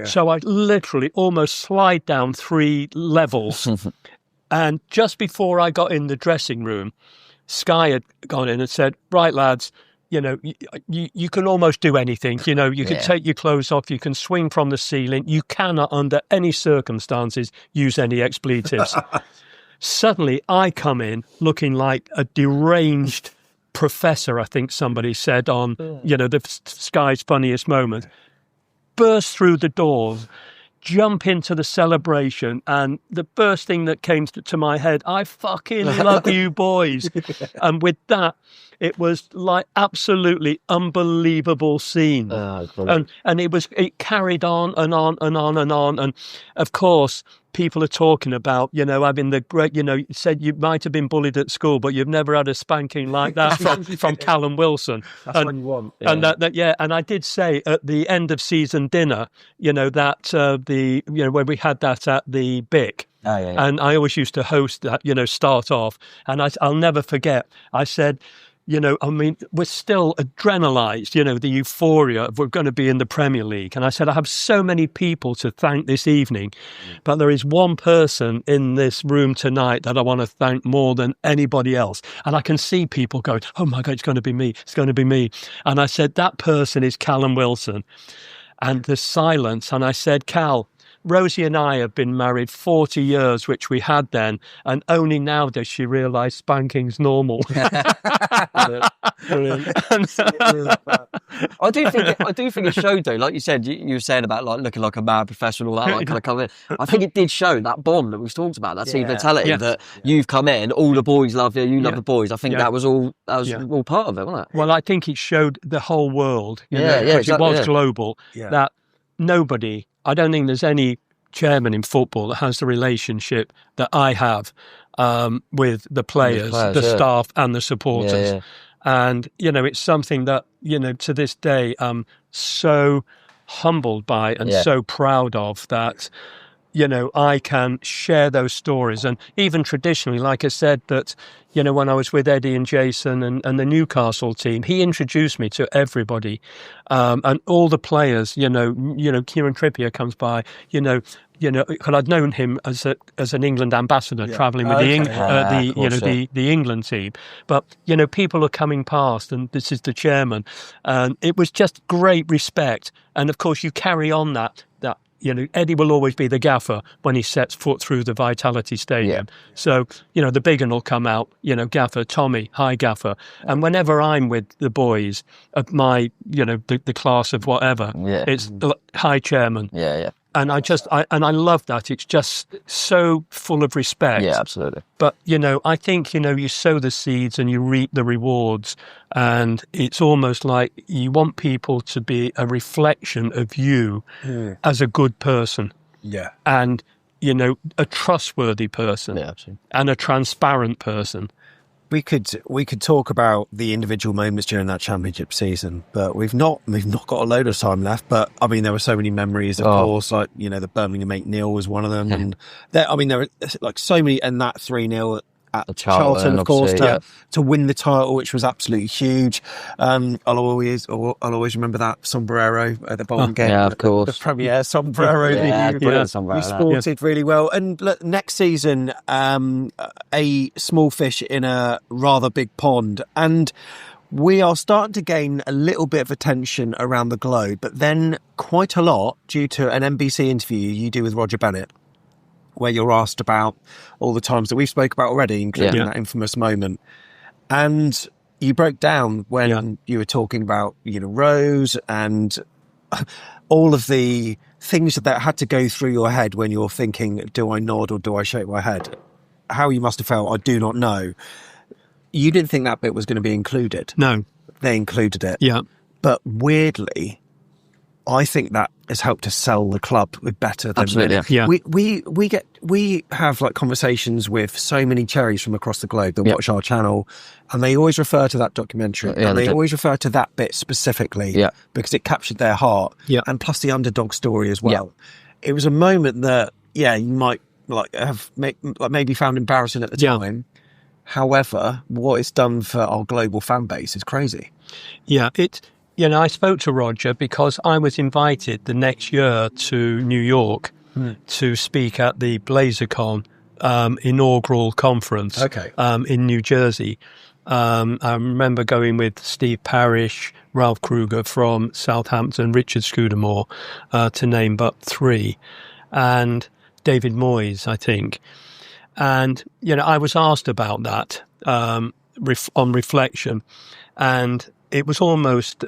So I literally almost slide down 3 levels. And just before I got in the dressing room, Sky had gone in and said, right, lads, you can almost do anything. You can take your clothes off, you can swing from the ceiling. You cannot, under any circumstances, use any expletives. Suddenly, I come in looking like a deranged professor, I think somebody said on, the Sky's Funniest Moment, burst through the doors, jump into the celebration, and the first thing that came to my head, I fucking love you boys. And with that, it was like absolutely unbelievable scene. And it carried on and on and on and on. And of course, people are talking about, having the great, you said you might have been bullied at school, but you've never had a spanking like that from Callum Wilson. That's what you want. And and I did say at the end of season dinner, that when we had that at the BIC. And I always used to host that, start off. And I'll never forget, I said, we're still adrenalised, the euphoria of we're going to be in the Premier League. And I said, I have so many people to thank this evening, but there is one person in this room tonight that I want to thank more than anybody else. And I can see people going, oh my God, it's going to be me. It's going to be me. And I said, that person is Callum Wilson. And the silence. And I said, Cal, Rosie and I have been married 40 years, which we had then, and only now does she realise spanking's normal. I do think it showed, though, like you said, you were saying about like looking like a mad professional, that kind of come in. I think it did show that bond that we've talked about, that team mentality, that you've come in, all the boys love you, you love the boys. I think that was all part of it, wasn't it? Well, I think it showed the whole world, because it was global, that nobody, I don't think there's any chairman in football that has the relationship that I have with the players, the staff and the supporters. And, it's something that, to this day, I'm so humbled by and so proud of that, I can share those stories. And even traditionally, like I said, that, when I was with Eddie and Jason and the Newcastle team, he introduced me to everybody. And all the players, Kieran Trippier comes by, because I'd known him as an England ambassador travelling with the England team. But, people are coming past and this is the chairman. And it was just great respect. And of course, you carry on that. Eddie will always be the gaffer when he sets foot through the Vitality Stadium. So, the big one will come out, gaffer, Tommy, hi gaffer. And whenever I'm with the boys of my, the class of whatever, it's hi chairman. And I love that. It's just so full of respect. Yeah, absolutely. But, I think, you sow the seeds and you reap the rewards. And it's almost like you want people to be a reflection of you as a good person. Yeah. And, a trustworthy person. Yeah, absolutely. And a transparent person. We could talk about the individual moments during that championship season, but we've not got a load of time left. But I mean, there were so many memories, of course, like the Birmingham 8-0 was one of them, and there were like so many, and that 3-0 Charlton, of course, to win the title, which was absolutely huge. I'll always remember that sombrero at the Bolton game. Yeah, of course. The premier sombrero you sported really well. And look, next season, a small fish in a rather big pond. And we are starting to gain a little bit of attention around the globe, but then quite a lot due to an NBC interview you do with Roger Bennett, where you're asked about all the times that we've spoke about already, including that infamous moment. And you broke down when you were talking about, Rose and all of the things that had to go through your head when you're thinking, do I nod or do I shake my head? How you must have felt, I do not know. You didn't think that bit was going to be included. No. They included it. Yeah. But weirdly, I think that has helped to sell the club with better than we have like conversations with so many cherries from across the globe that watch our channel, and they always refer to that documentary and they always refer to that bit specifically because it captured their heart and plus the underdog story as well. It was a moment that you might have maybe found embarrassing at the time. However, what it's done for our global fan base is crazy. Yeah, I spoke to Roger because I was invited the next year to New York to speak at the BlazerCon inaugural conference in New Jersey. I remember going with Steve Parrish, Ralph Kruger from Southampton, Richard Scudamore, to name but three, and David Moyes, I think. And, I was asked about that on reflection, and it was almost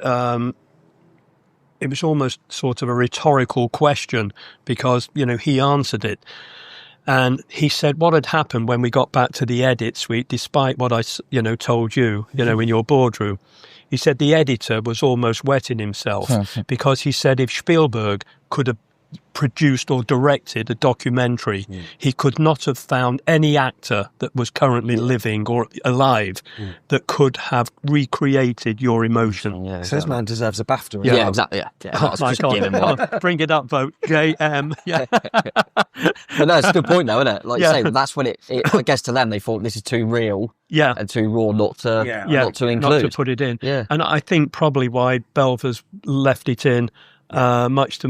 sort of a rhetorical question because, he answered it. And he said what had happened when we got back to the edit suite, despite what I, told you, in your boardroom. He said the editor was almost wetting himself because he said if Spielberg could have produced or directed a documentary, he could not have found any actor that was currently living or alive that could have recreated your emotion. Yeah, so this man deserves a BAFTA. Yeah, exactly. Yeah. Oh my God. Bring it up, vote. JM. Yeah. But no, it's a good point though, isn't it? Like you say, that's when it I guess to them they thought this is too real and too raw not to include. Not to put it in. Yeah. And I think probably why Belver's left it in much to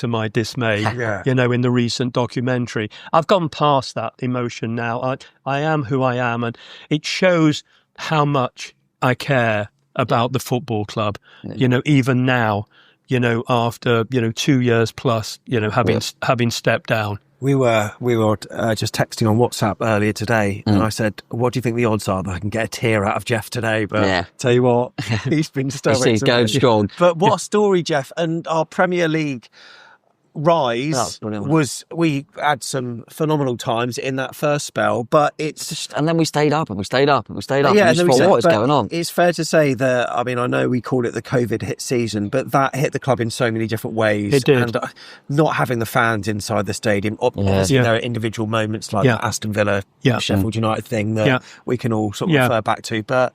my dismay, in the recent documentary. I've gone past that emotion now. I am who I am, and it shows how much I care about the football club, even now, after, 2 years plus, having stepped down. We were just texting on WhatsApp earlier today, and I said, "What do you think the odds are that I can get a tear out of Jeff today?" But tell you what, he's been stoic. He's going strong. But what a story, Jeff! And our Premier League rise was, we had some phenomenal times in that first spell, but it's just, and then we stayed up and we stayed up and we stayed up. Yeah, and we thought, what is going on? It's fair to say that, I mean, I know we call it the COVID hit season, but that hit the club in so many different ways. It did. And not having the fans inside the stadium, obviously there are individual moments like the Aston Villa, Sheffield United thing that we can all sort of refer back to, but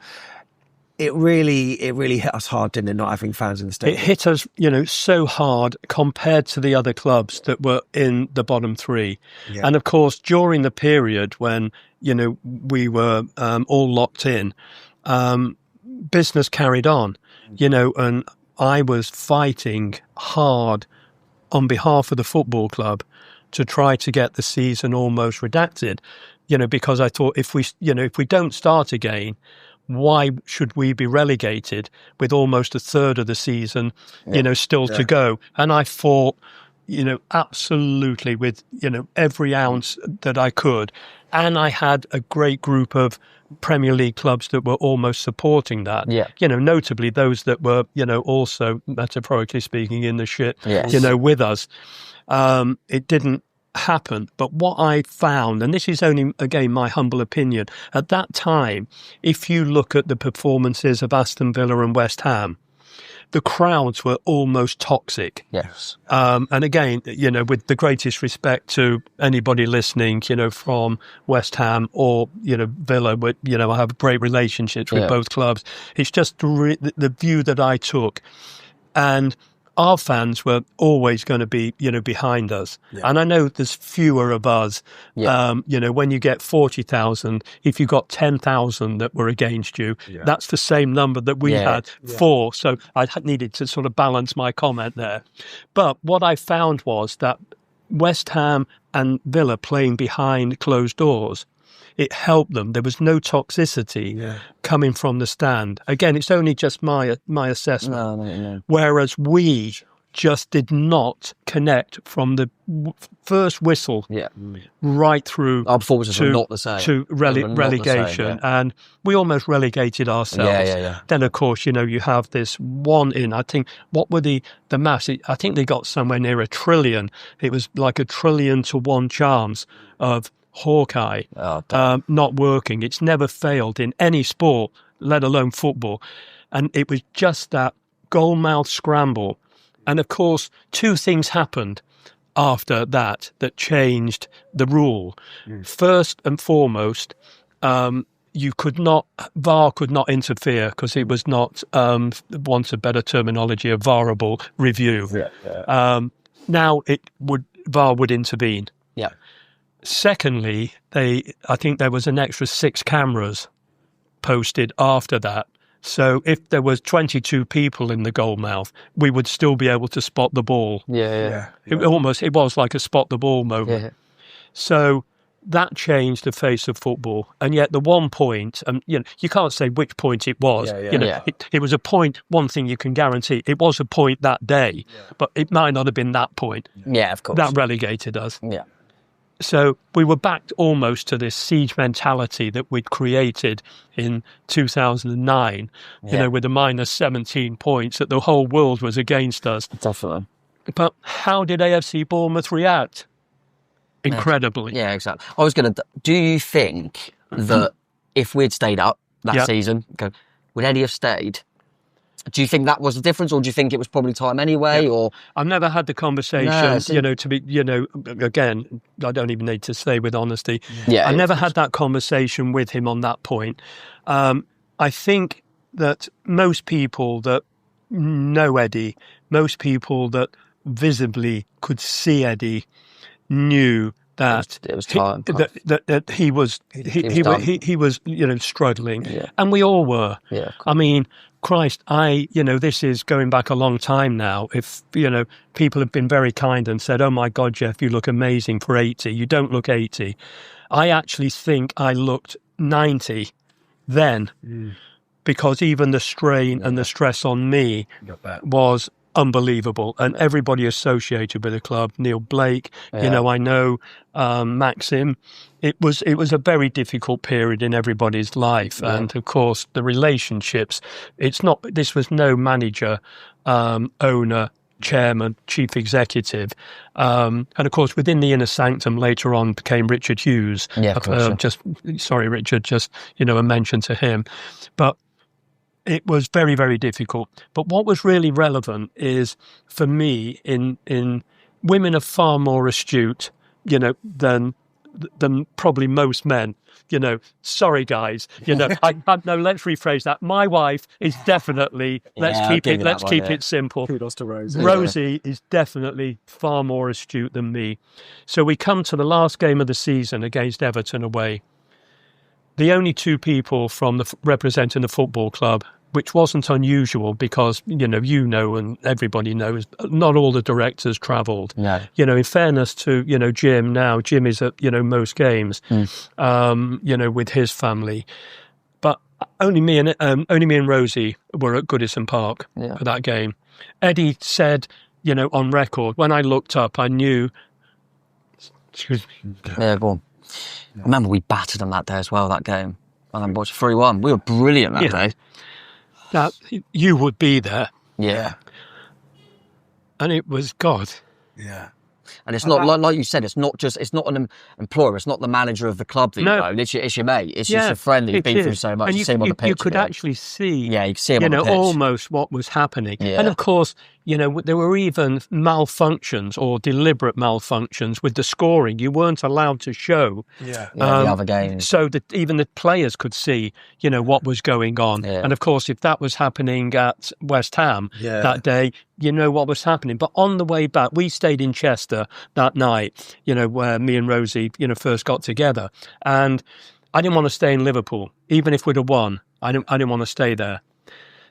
it really hit us hard, didn't it, not having fans in the stadium? It hit us, so hard compared to the other clubs that were in the bottom three. Yeah. And of course, during the period when, we were all locked in, business carried on, and I was fighting hard on behalf of the football club to try to get the season almost redacted, because I thought if we don't start again, why should we be relegated with almost a third of the season, still to go? And I fought, absolutely with, every ounce that I could. And I had a great group of Premier League clubs that were almost supporting that. Yeah. Notably those that were, also metaphorically speaking in the shit, with us. It didn't happen. But what I found, and this is only, again, my humble opinion, at that time, if you look at the performances of Aston Villa and West Ham, the crowds were almost toxic. Yes. And again, with the greatest respect to anybody listening, from West Ham or, Villa, but, I have great relationships with both clubs. It's just the view that I took. And our fans were always going to be, behind us. Yeah. And I know there's fewer of us. Yeah. When you get 40,000, if you got 10,000 that were against you, that's the same number that we had for. So I needed to sort of balance my comment there. But what I found was that West Ham and Villa playing behind closed doors, it helped them. There was no toxicity coming from the stand. Again, it's only just my assessment. No. Whereas we just did not connect from the first whistle right through our performances were not the same. To relegation. And we almost relegated ourselves. Then, of course, you have this one in, I think, what were the maths? I think they got somewhere near 1 trillion. It was like 1 trillion to 1 chance of Hawkeye not working. It's never failed in any sport, let alone football. And it was just that goal-mouth scramble. And of course, 2 things happened after that changed the rule. First and foremost, VAR could not interfere because it was not, want a better terminology, a VARable review. Now VAR would intervene. Yeah. Secondly, I think there was an extra 6 cameras posted after that. So if there was 22 people in the goal mouth, we would still be able to spot the ball. It was like a spot the ball moment. Yeah. So that changed the face of football. And yet the 1 point, you can't say which point it was. It was a point. One thing you can guarantee, it was a point that day, but it might not have been that point. Yeah, of course. That relegated us. Yeah. So we were back almost to this siege mentality that we'd created in 2009, with the minus 17 points, that the whole world was against us. Definitely. But how did AFC Bournemouth react? Incredibly. Yeah, exactly. I was going to... Do you think that if we'd stayed up that season, would Eddie have stayed? Do you think that was the difference, or do you think it was probably time anyway? Or I've never had the conversation, to be, again, I don't even need to say with honesty. I never had that conversation with him on that point. I think that most people that know Eddie, most people that visibly could see Eddie, knew that it was time. That he was struggling, and we all were. Yeah, I mean, Christ, this is going back a long time now. If, people have been very kind and said, oh my God, Jeff, you look amazing for 80. You don't look 80. I actually think I looked 90 then, because even the strain and the stress on me was unbelievable. And everybody associated with the club, Neil Blake, I know Maxim. It was a very difficult period in everybody's life. And of course, the relationships, this was no manager, owner, chairman, chief executive. And of course, within the inner sanctum later on became Richard Hughes. Richard, a mention to him. But it was very, very difficult. But what was really relevant is, for me, in women are far more astute, than probably most men. Sorry guys, let's rephrase that. My wife is definitely, let's keep it simple. Kudos to Rosie. Rosie is definitely far more astute than me. So we come to the last game of the season against Everton away. The only 2 people from representing the football club, which wasn't unusual because, and everybody knows, not all the directors travelled. No. In fairness to, Jim now, Jim is at, most games, with his family. But only me and Rosie were at Goodison Park for that game. Eddie said, on record, when I looked up, I knew... Excuse me. Yeah, go on. I remember we battered them that day as well, that game. I remember it was 3-1. We were brilliant that day. Now, you would be there. Yeah. And it was God. Yeah. And it's not, like you said, it's not an employer, it's not the manager of the club that you know. It's your mate. It's just a friend that you've been through so much. And you see him on the pitch. You could actually see, you could see him on the pitch. Almost what was happening. Yeah. And of course, you know, there were even malfunctions or deliberate malfunctions with the scoring. You weren't allowed to show the other games, so that even the players could see, you know, what was going on. Yeah. And of course, if that was happening at West Ham that day, you know what was happening. But on the way back, we stayed in Chester that night, you know, where me and Rosie, you know, first got together. And I didn't want to stay in Liverpool, even if we'd have won. I didn't want to stay there.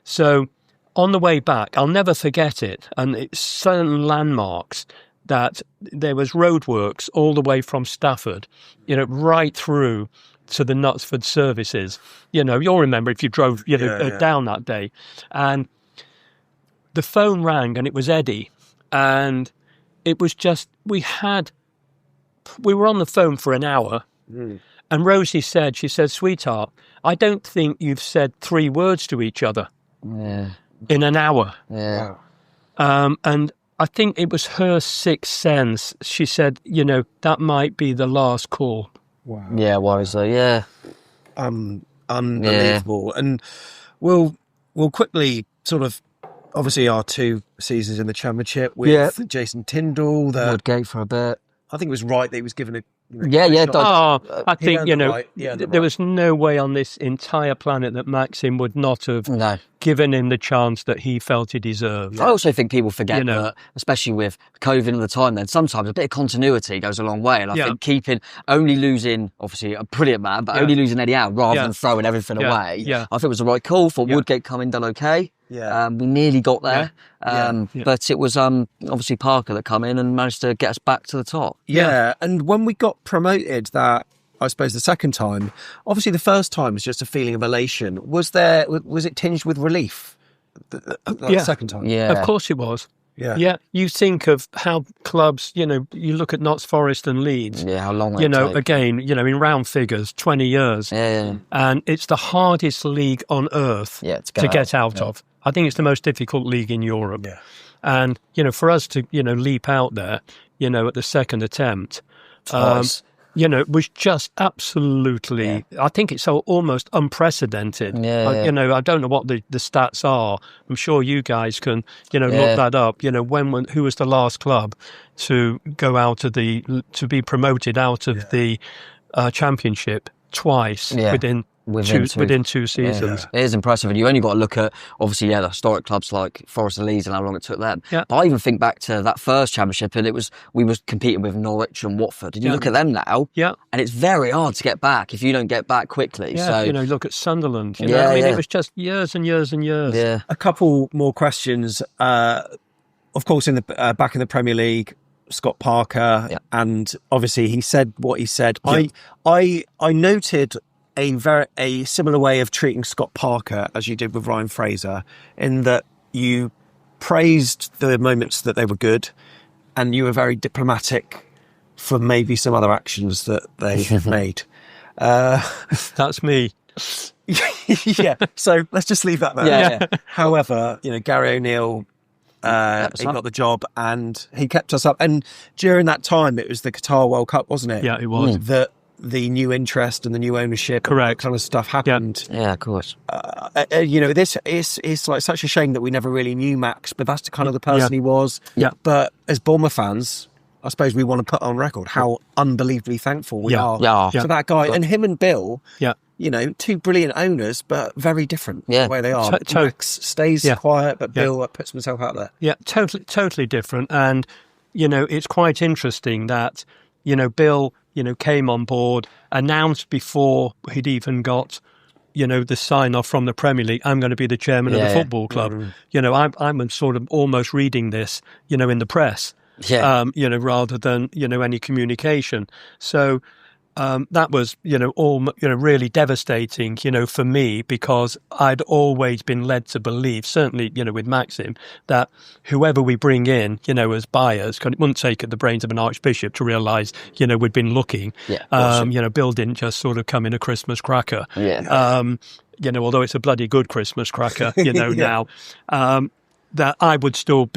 So on the way back, I'll never forget it. And it's certain landmarks that there was roadworks all the way from Stafford, you know, right through to the Knutsford services. You know, you'll remember if you drove, you know, down that day. And the phone rang and it was Eddie. And it was just, we were on the phone for an hour. And Rosie said, sweetheart, I don't think you've said 3 words to each other. Yeah. In an hour. Yeah. And I think it was her sixth sense. She said, you know, that might be the last call. Wow. Yeah, wisely, yeah. Unbelievable. Yeah. And we'll quickly sort of, obviously our 2 seasons in the Championship with Jason Tindall. Woodgate for a bit. I think it was right that he was given a... I think, you know, there was no way on this entire planet that Maxim would not have given him the chance that he felt he deserved. I also think people forget that, especially with COVID at the time, then sometimes a bit of continuity goes a long way. And I think only losing, obviously, a brilliant man, but only losing Eddie Howe rather than throwing everything away, I think it was the right call. For Woodgate coming done okay. Yeah. We nearly got there. But it was obviously Parker that come in and managed to get us back to the top. Yeah. And when we got promoted, that I suppose the second time, obviously the first time was just a feeling of elation. Was it tinged with relief? The second time? Yeah. Of course it was. Yeah. Yeah. You think of how clubs, you know, you look at Notts Forest and Leeds. Yeah, how long you know, take. Again, you know, in round figures, 20 years. Yeah. And it's the hardest league on earth to get out of. I think it's the most difficult league in Europe. Yeah. And, you know, for us to, you know, leap out there, you know, at the second attempt, you know, it was just absolutely, I think it's so almost unprecedented. You know, I don't know what the stats are. I'm sure you guys can, you know, look that up. You know, who was the last club to go out of to be promoted out of the Championship twice within 2 seasons. It is impressive, and you only got to look at obviously the historic clubs like Forest and Leeds and how long it took them. But I even think back to that first Championship, and we were competing with Norwich and Watford, and you look at them now, and it's very hard to get back if you don't get back quickly. So you know, look at Sunderland. You know, I mean, it was just years and years and years. Yeah. A couple more questions. Of course, in the back in the Premier League, Scott Parker, and obviously he said what he said. I noted a similar way of treating Scott Parker as you did with Ryan Fraser, in that you praised the moments that they were good, and you were very diplomatic for maybe some other actions that they made. That's me. So let's just leave that there. However, you know, Gary O'Neill, he got the job and he kept us up. And during that time, it was the Qatar World Cup, wasn't it? Yeah, it was. That the new interest and the new ownership, and that kind of stuff happened. Yeah, of course. You know, this is like such a shame that we never really knew Max, but that's kind of the person he was. Yeah. But as Bournemouth fans, I suppose we want to put on record how unbelievably thankful we are to that guy. And him and Bill, you know, 2 brilliant owners, but very different the way they are. Max stays quiet, but Bill puts himself out there. Yeah, totally different. And, you know, it's quite interesting that, you know, Bill, you know, came on board, announced before he'd even got, you know, the sign-off from the Premier League, I'm going to be the chairman of the football club. Mm-hmm. You know, I'm sort of almost reading this, you know, in the press, you know, rather than, you know, any communication. So that was, you know, really devastating, you know, for me, because I'd always been led to believe, certainly, you know, with Maxim, that whoever we bring in, you know, as buyers, it wouldn't take the brains of an archbishop to realise, you know, we'd been looking. You know, Bill didn't just sort of come in a Christmas cracker. You know, although it's a bloody good Christmas cracker, you know, now. that I would still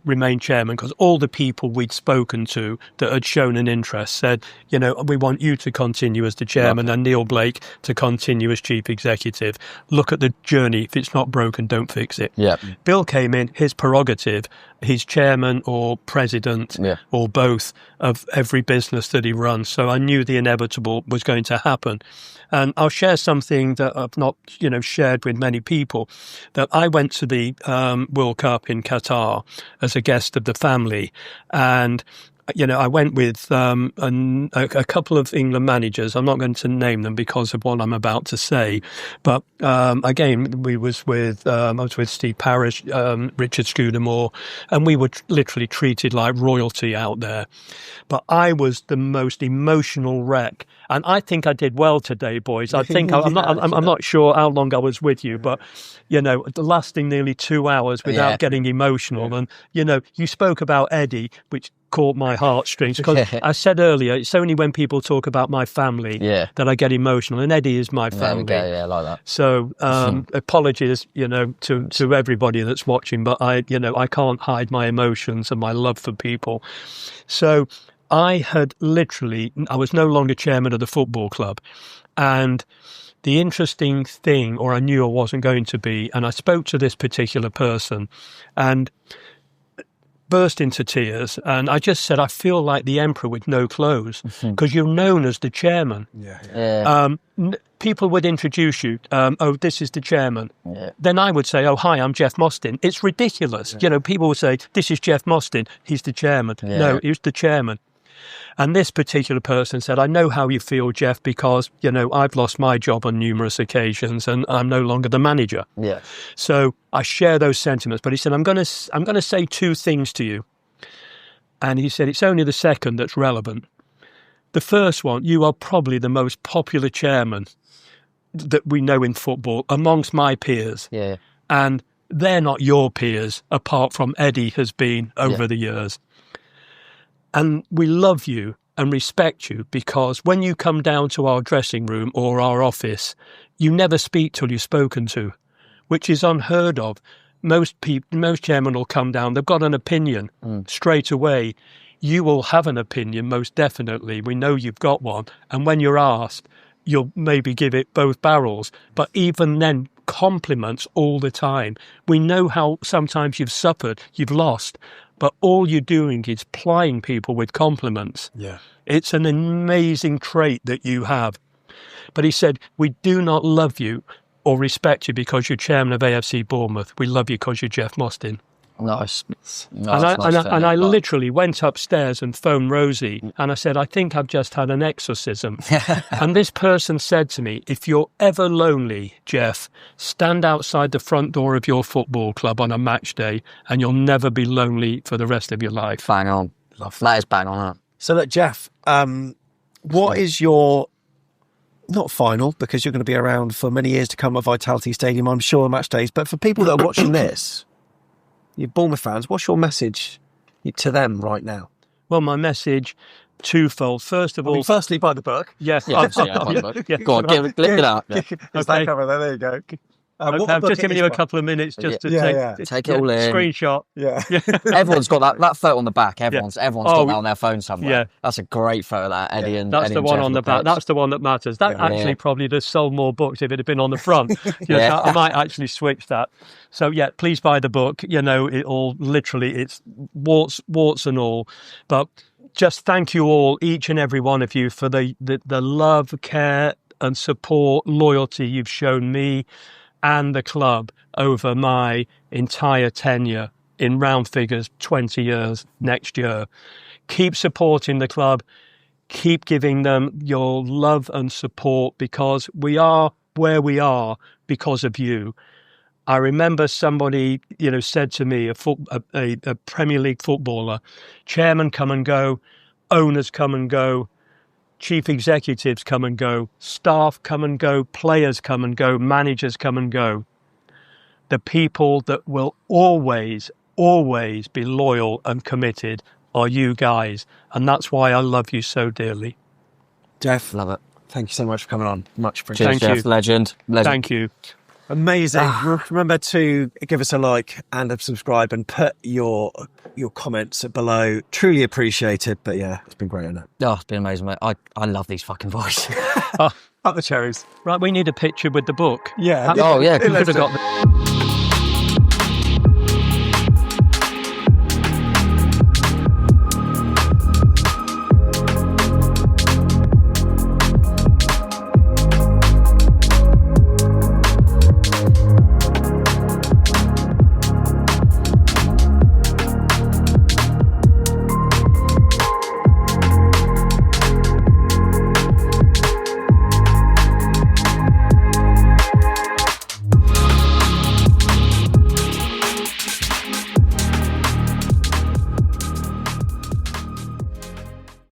remain chairman, because all the people we'd spoken to that had shown an interest said, we want you to continue as the chairman and Neil Blake to continue as chief executive. Look at the journey. If it's not broken, don't fix it. Yeah. Bill came in, his prerogative, he's chairman or president or both of every business that he runs. So I knew the inevitable was going to happen. And I'll share something that I've not, shared with many people, that I went to the World Cup in Qatar as a guest of the family. And I went with a couple of England managers. I'm not going to name them because of what I'm about to say. But again, I was with Steve Parish, Richard Scudamore, and we were literally treated like royalty out there. But I was the most emotional wreck. And I think I did well today, boys. I think I'm not sure how long I was with you, but lasting nearly 2 hours without getting emotional. And you spoke about Eddie, which caught my heartstrings, because I said earlier, it's only when people talk about my family that I get emotional, and Eddie is my family. I like that. So apologies, to everybody that's watching, but I can't hide my emotions and my love for people. So I was no longer chairman of the football club, and the interesting thing, or I knew I wasn't going to be, and I spoke to this particular person and burst into tears, and I just said, I feel like the emperor with no clothes, because you're known as the chairman. People would introduce you, this is the chairman. Then I would say, hi, I'm Jeff Mostyn. It's ridiculous. People would say, this is Jeff Mostyn, he's the chairman. No, he's the chairman. And this particular person said, I know how you feel, Jeff, because, I've lost my job on numerous occasions and I'm no longer the manager. Yeah. So I share those sentiments. But he said, I'm going to say two things to you. And he said, it's only the second that's relevant. The first one, you are probably the most popular chairman that we know in football amongst my peers. Yeah. And they're not your peers, apart from Eddie has been over the years. And we love you and respect you, because when you come down to our dressing room or our office, you never speak till you're spoken to, which is unheard of. Most chairmen will come down, they've got an opinion straight away. You will have an opinion, most definitely. We know you've got one. And when you're asked, you'll maybe give it both barrels. But even then, compliments all the time. We know how sometimes you've suffered, you've lost, but all you're doing is plying people with compliments. Yeah. It's an amazing trait that you have. But he said, we do not love you or respect you because you're chairman of AFC Bournemouth. We love you because you're Jeff Mostyn. Nice. And I literally went upstairs and phoned Rosie and I said, I think I've just had an exorcism. And this person said to me, if you're ever lonely, Jeff, stand outside the front door of your football club on a match day and you'll never be lonely for the rest of your life. Bang on. That is bang on. So look, Jeff, what is your, not final, because you're going to be around for many years to come at Vitality Stadium, I'm sure, match days, but for people that are watching this, you Bournemouth fans, what's your message to them right now? Well, my message, twofold. First of all... firstly, buy the book. Yes. Buy the book. Yeah. Go on, lift it up. Yeah. That cover there you go. I'm just giving you a couple of minutes just to take it all in. Screenshot. Yeah. Everyone's got that photo on the back. Everyone's got that on their phone somewhere. Yeah. That's a great photo, that Eddie and that's Eddie the one on the back. That's the one that matters. That actually probably would have sold more books if it had been on the front. I might actually switch that. So please buy the book. It's warts and all. But just thank you all, each and every one of you, for the love, care and support, loyalty you've shown me and the club over my entire tenure, in round figures, 20 years next year. Keep supporting the club. Keep giving them your love and support, because we are where we are because of you. I remember somebody, said to me, a Premier League footballer, chairmen come and go, owners come and go, chief executives come and go, staff come and go, players come and go, managers come and go. The people that will always, always be loyal and committed are you guys. And that's why I love you so dearly. Jeff, love it. Thank you so much for coming on. Much appreciated. Cheers, Jeff. Legend. Thank you. Amazing. Remember to give us a like and a subscribe and put your comments below. Truly appreciated. But yeah, it's been great, isn't it? Oh, it's been amazing, mate. I love these fucking boys. Up the cherries. Right, we need a picture with the book. Yeah. Oh, yeah. Could have got